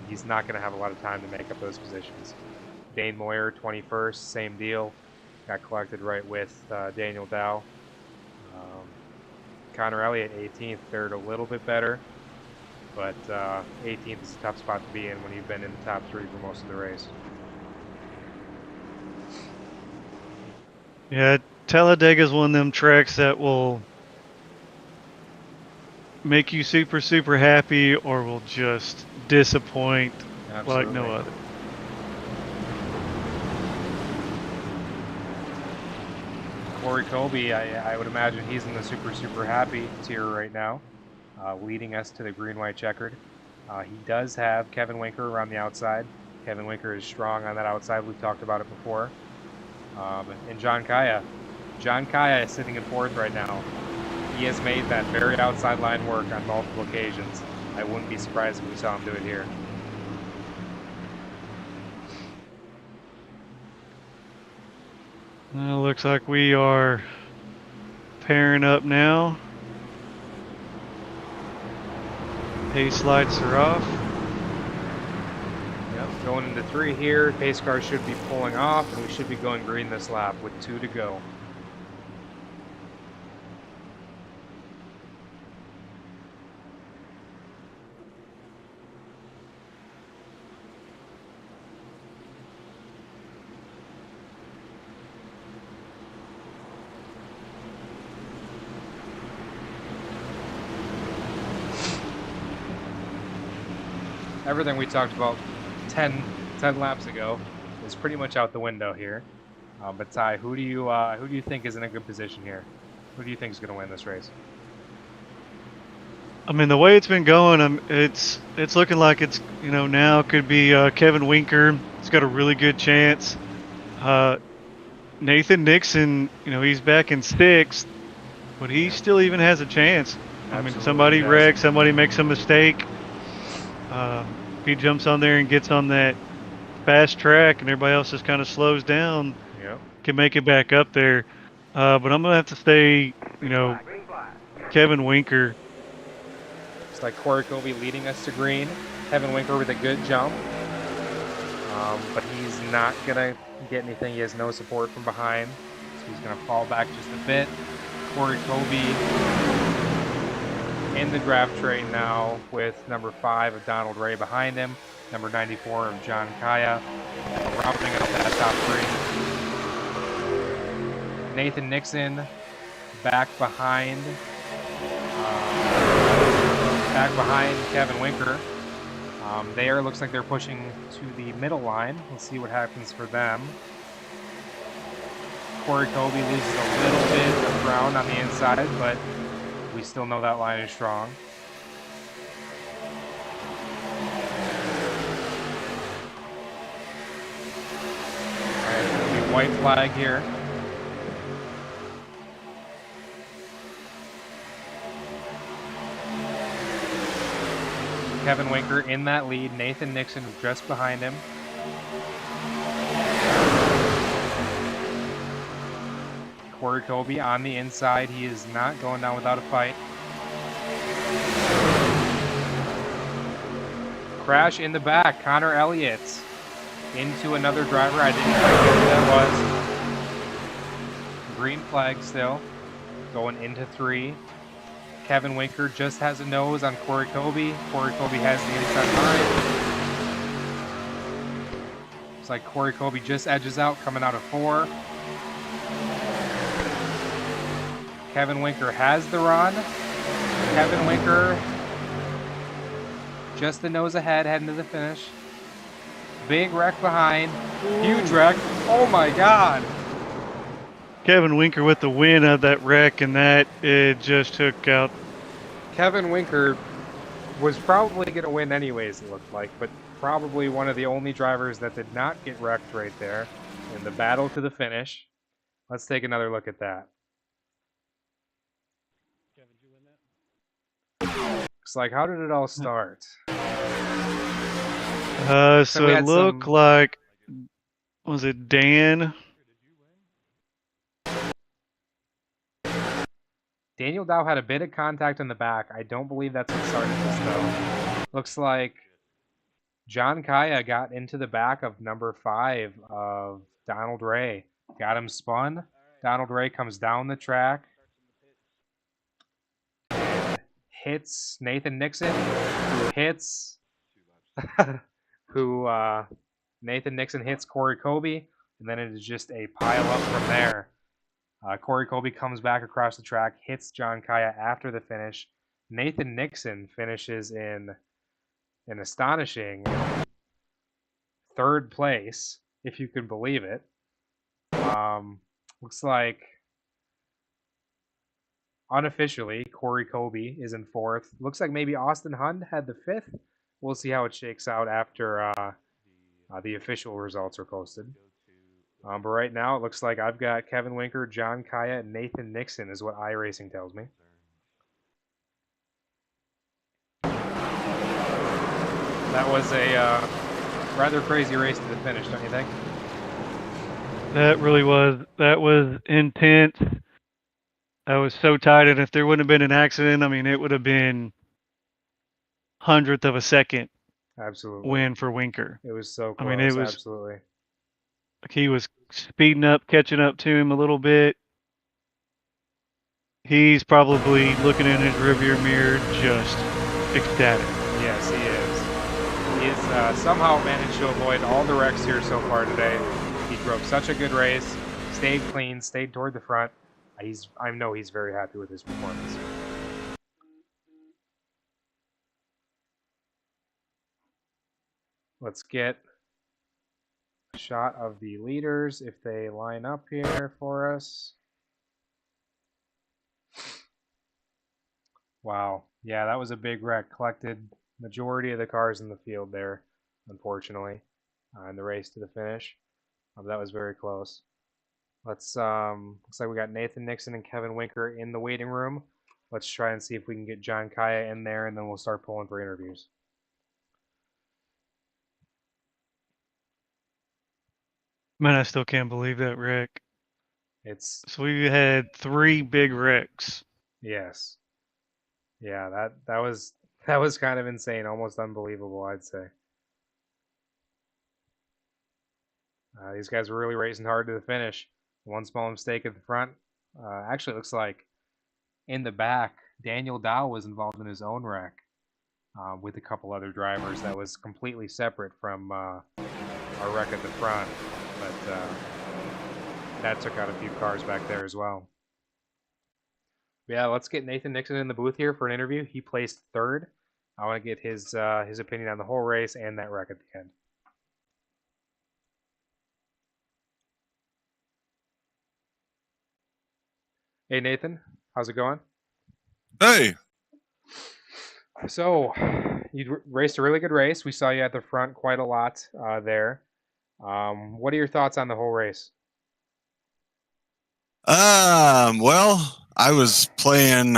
He's not going to have a lot of time to make up those positions. Dane Moyer, 21st, same deal. Got collected right with Daniel Dow. Connor Elliott, 18th, fared a little bit better, but 18th is a tough spot to be in when you've been in the top 3 for most of the race. Yeah, Talladega's one of them tracks that will make you super, super happy or will just disappoint like no other. Corey Kobe, I would imagine he's in the super, super happy tier right now, leading us to the green-white checkered. He does have Kevin Winker around the outside. Kevin Winker is strong on that outside. We've talked about it before. And John Kaya. John Kaya is sitting in 4th right now. He has made that very outside line work on multiple occasions. I wouldn't be surprised if we saw him do it here. Well, looks like we are pairing up now. Pace lights are off. Yep, going into 3 here. Pace car should be pulling off, and we should be going green this lap with 2 to go. Everything we talked about 10 laps ago is pretty much out the window here. But Ty, who do you think is in a good position here? Who do you think is going to win this race? I mean, the way it's been going, it's looking like it's now could be Kevin Winker. He's got a really good chance. Nathan Nixon, he's back in 6th, but he still even has a chance. I mean, somebody wrecks, somebody makes a mistake. If he jumps on there and gets on that fast track and everybody else just kind of slows down, can make it back up there. But I'm going to have to stay, Kevin Winker. It's like Corey Kobe leading us to green. Kevin Winker with a good jump. But he's not going to get anything. He has no support from behind. So he's going to fall back just a bit. Corey Kobe in the draft train now with number 5 of Donald Ray behind him. number 94 of John Kaya, rounding up that top three. Nathan Nixon back behind Kevin Winker. There looks like they're pushing to the middle line. Let's see what happens for them. Corey Kobe loses a little bit of ground on the inside, but we still know that line is strong. Alright, it's going to be white flag here. Kevin Winker in that lead. Nathan Nixon just behind him. Corey Kobe on the inside. He is not going down without a fight. Crash in the back. Connor Elliott into another driver. I didn't quite get who that was. Green flag still. Going into 3. Kevin Winker just has a nose on Corey Kobe. Corey Kobe has the inside line. Looks like Corey Kobe just edges out, coming out of 4. Kevin Winker has the run. Kevin Winker just the nose ahead, heading to the finish. Big wreck behind. Huge wreck. Oh my God. Kevin Winker with the win of that wreck, and that it just took out. Kevin Winker was probably going to win anyways, it looked like, but probably one of the only drivers that did not get wrecked right there in the battle to the finish. Let's take another look at that. Looks like, how did it all start? So we it had looked some- like, was it Dan? Daniel Dow had a bit of contact in the back. I don't believe that's what started this, though. Looks like John Kaya got into the back of number 5 of Donald Ray. Got him spun. Donald Ray comes down the track. And hits Nathan Nixon, who hits... Nathan Nixon hits Corey Kobe, and then it is just a pile up from there. Corey Kobe comes back across the track, hits John Kaya after the finish. Nathan Nixon finishes in an astonishing 3rd place, if you can believe it. Looks like unofficially Corey Kobe is in 4th. Looks like maybe Austin Hund had the 5th. We'll see how it shakes out after the official results are posted. But right now, it looks like I've got Kevin Winker, John Kaya, and Nathan Nixon is what iRacing tells me. That was a rather crazy race to the finish, don't you think? That really was. That was intense. I was so tight, and if there wouldn't have been an accident, I mean, it would have been 100th of a second Absolutely. win for Winker. It was so close. I mean, it was absolutely. like he was speeding up, catching up to him a little bit. He's probably looking in his rearview mirror, just ecstatic. Yes, he is. He has somehow managed to avoid all the wrecks here so far today. He drove such a good race, stayed clean, stayed toward the front. I know he's very happy with his performance. Let's get a shot of the leaders if they line up here for us. Wow. Yeah, that was a big wreck. Collected majority of the cars in the field there, unfortunately, in the race to the finish. That was very close. Let's looks like we got Nathan Nixon and Kevin Winker in the waiting room. Let's try and see if we can get John Kaya in there, and then we'll start pulling for interviews. Man, I still can't believe that wreck. It's So we had 3 big wrecks. yes. Yeah, that was kind of insane, almost unbelievable, I'd say. These guys were really racing hard to the finish. One small mistake at the front. Actually, looks like in the back, Daniel Dow was involved in his own wreck. with a couple other drivers that was completely separate from our wreck at the front. But that took out a few cars back there as well. Yeah, let's get Nathan Nixon in the booth here for an interview. He placed third. I want to get his opinion on the whole race and that wreck at the end. Hey Nathan, how's it going? Hey, So, you raced a really good race. We saw you at the front quite a lot there. What are your thoughts on the whole race? well, I was playing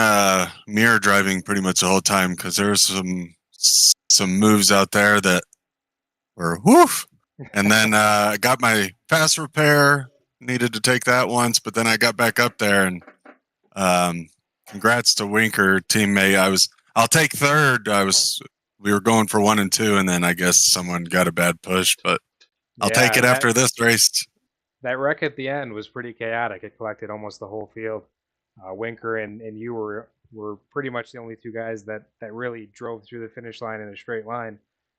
mirror driving pretty much the whole time because there was some moves out there that were woof. And then I got my pass repair, needed to take that once, but then I got back up there and congrats to Winker, teammate. I'll take third. We were going for 1 and 2, and then I guess someone got a bad push, but I'll take it after this race. That wreck at the end was pretty chaotic. It collected almost the whole field. Winker and you were pretty much the only two guys that really drove through the finish line in a straight line.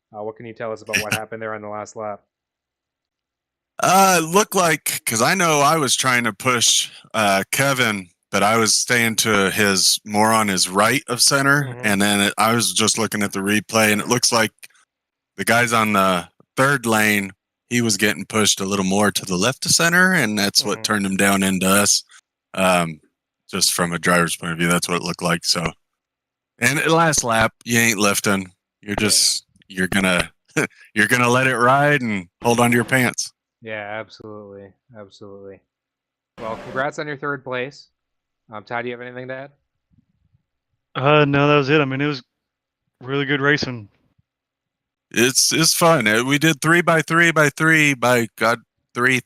What can you tell us about what happened there on the last lap? It looked like, because I know I was trying to push Kevin, but I was staying to more on his right of center, and then I was just looking at the replay, and it looks like the guys on the third lane, he was getting pushed a little more to the left of center, and that's what turned him down into us. Just from a driver's point of view, that's what it looked like. So, and last lap, you ain't lifting. You're just you're gonna let it ride and hold on to your pants. Yeah, absolutely. Well, congrats on your third place. Ty, do you have anything to add? No, that was it. I mean, it was really good racing. It's fun. We did 3x3x3 by God 3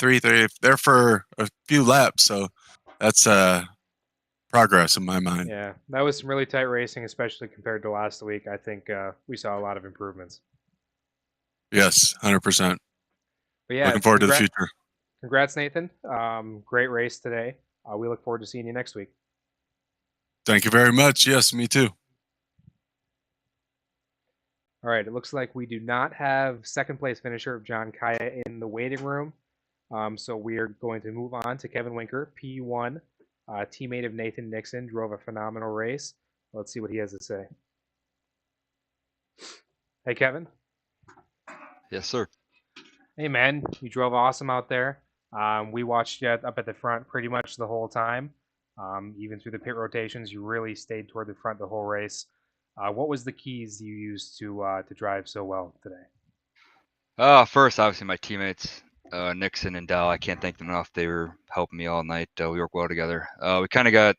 there for a few laps, so that's progress in my mind. Yeah, that was some really tight racing, especially compared to last week. I think we saw a lot of improvements. Yes, 100%. But yeah, looking forward to the future. Congrats, Nathan. Great race today. We look forward to seeing you next week. Thank you very much. Yes, me too. All right, it looks like we do not have second place finisher of John Kaya in the waiting room. So we are going to move on to Kevin Winker, P1, teammate of Nathan Nixon, drove a phenomenal race. Let's see what he has to say. Hey, Kevin. Yes, sir. Hey, man, you drove awesome out there. We watched you up at the front pretty much the whole time. Even through the pit rotations, you really stayed toward the front the whole race. What was the keys you used to drive so well today? First, obviously, my teammates, Nixon and Dell. I can't thank them enough. They were helping me all night. We worked well together. We kind of got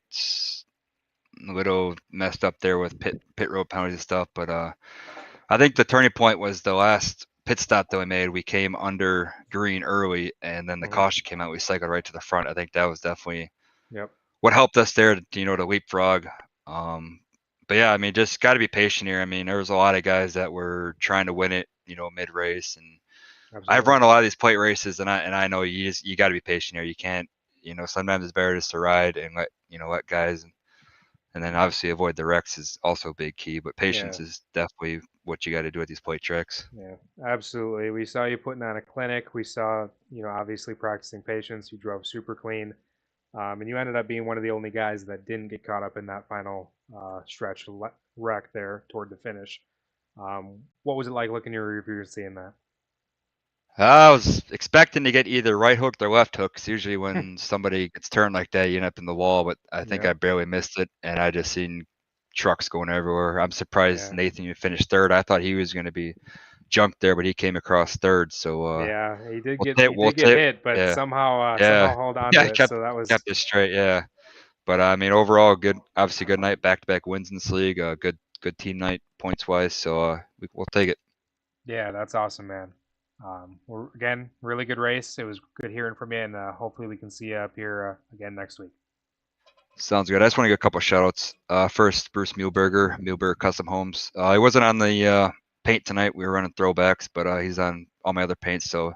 a little messed up there with pit road penalties and stuff, but I think the turning point was the last pit stop that we made. We came under green early, and then the caution came out. We cycled right to the front. I think that was definitely what helped us there to leapfrog. But yeah, I mean, just got to be patient here. I mean, there was a lot of guys that were trying to win it, mid race, and I've run a lot of these plate races, and I know you got to be patient here. You can't, sometimes it's better just to ride and let guys, and then obviously avoid the wrecks is also a big key. But patience is definitely what you got to do at these plate tracks. Yeah, absolutely. We saw you putting on a clinic. We saw, obviously practicing patience. You drove super clean. And you ended up being one of the only guys that didn't get caught up in that final stretch wreck there toward the finish. What was it like looking in your review and seeing that? I was expecting to get either right hooked or left hooked. Usually when somebody gets turned like that, you end up in the wall, but I think I barely missed it, and I just seen trucks going everywhere. I'm surprised Nathan even finished third. I thought he was going to be jumped there, but he came across third. So yeah, he did get hit, but somehow hold on to it. So that was kept it straight. Yeah, but I mean, overall, obviously good night, back-to-back wins in this league. Good team night points wise. So we'll take it. Yeah, that's awesome, man. Again, really good race. It was good hearing from you, and hopefully we can see you up here again next week. Sounds good. I just want to get a couple of shout-outs. First, Bruce Muehlberger Custom Homes. He wasn't on the paint tonight. We were running throwbacks, but he's on all my other paints. So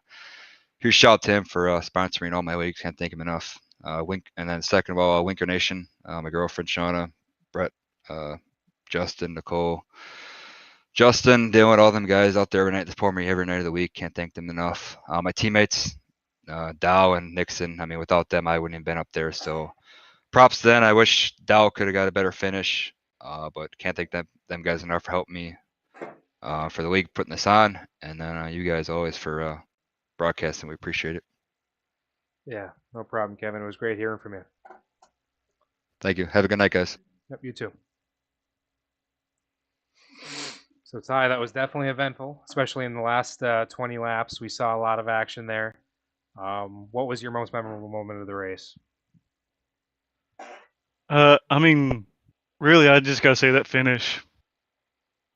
huge shout out to him for sponsoring all my leagues. Can't thank him enough. And then second of all, Winker Nation, my girlfriend Shauna, Brett, Justin, Nicole, Justin, dealing with all them guys out there every night, support me every night of the week. Can't thank them enough. My teammates, Dow and Nixon. I mean, without them, I wouldn't have been up there. So props to them. I wish Dow could have got a better finish, but can't thank them guys enough for helping me for the league putting this on, and then you guys always for broadcasting. We appreciate it. Yeah, no problem, Kevin. It was great hearing from you. Thank you. Have a good night, guys. Yep, you too. So Ty, that was definitely eventful, especially in the last 20 laps. We saw a lot of action there. What was your most memorable moment of the race? I mean, really, I just gotta say that finish.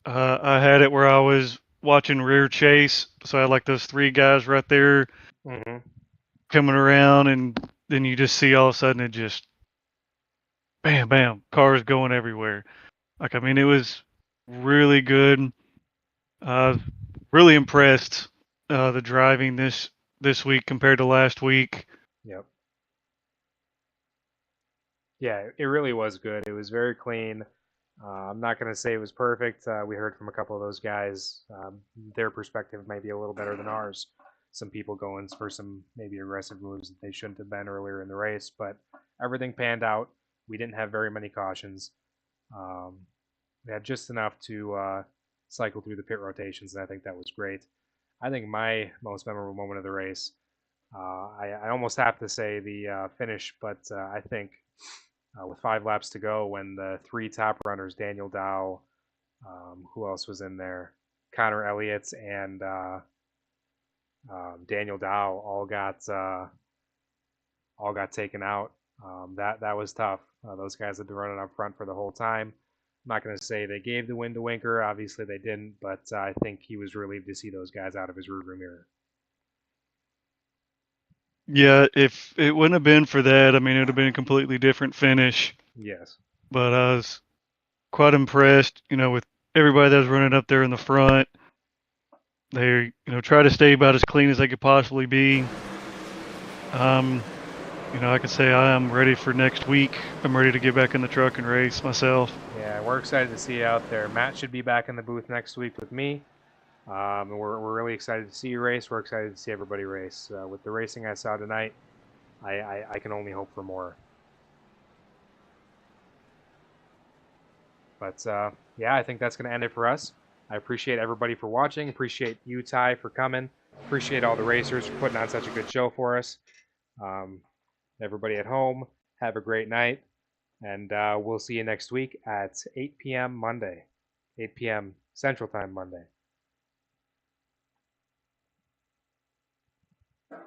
I had it where I was watching rear chase, so I had like those 3 guys right there Mm-hmm. coming around, and then you just see all of a sudden it just bam, bam, cars going everywhere. Like, I mean, it was really good. Really impressed the driving this week compared to last week. Yep. Yeah, it really was good. It was very clean. I'm not going to say it was perfect. We heard from a couple of those guys. Their perspective might be a little better than ours. Some people going for some maybe aggressive moves that they shouldn't have been earlier in the race, but everything panned out. We didn't have very many cautions. We had just enough to cycle through the pit rotations, and I think that was great. I think my most memorable moment of the race, I almost have to say the finish, but I think with 5 laps to go, when the 3 top runners, Daniel Dow, who else was in there? Connor Elliott and Daniel Dow all got taken out. That was tough. Those guys had been running up front for the whole time. I'm not going to say they gave the win to Winker. Obviously they didn't, but I think he was relieved to see those guys out of his rearview mirror. Yeah, if it wouldn't have been for that, I mean, it would have been a completely different finish. Yes. But I was quite impressed, with everybody that was running up there in the front. They, try to stay about as clean as they could possibly be. I can say I am ready for next week. I'm ready to get back in the truck and race myself. Yeah, we're excited to see you out there. Matt should be back in the booth next week with me. We're really excited to see you race. We're excited to see everybody race. With the racing I saw tonight, I can only hope for more. But yeah, I think that's going to end it for us. I appreciate everybody for watching. Appreciate you, Ty, for coming. Appreciate all the racers for putting on such a good show for us. Everybody at home, have a great night. And we'll see you next week at 8 p.m. Monday. 8 p.m. Central Time Monday.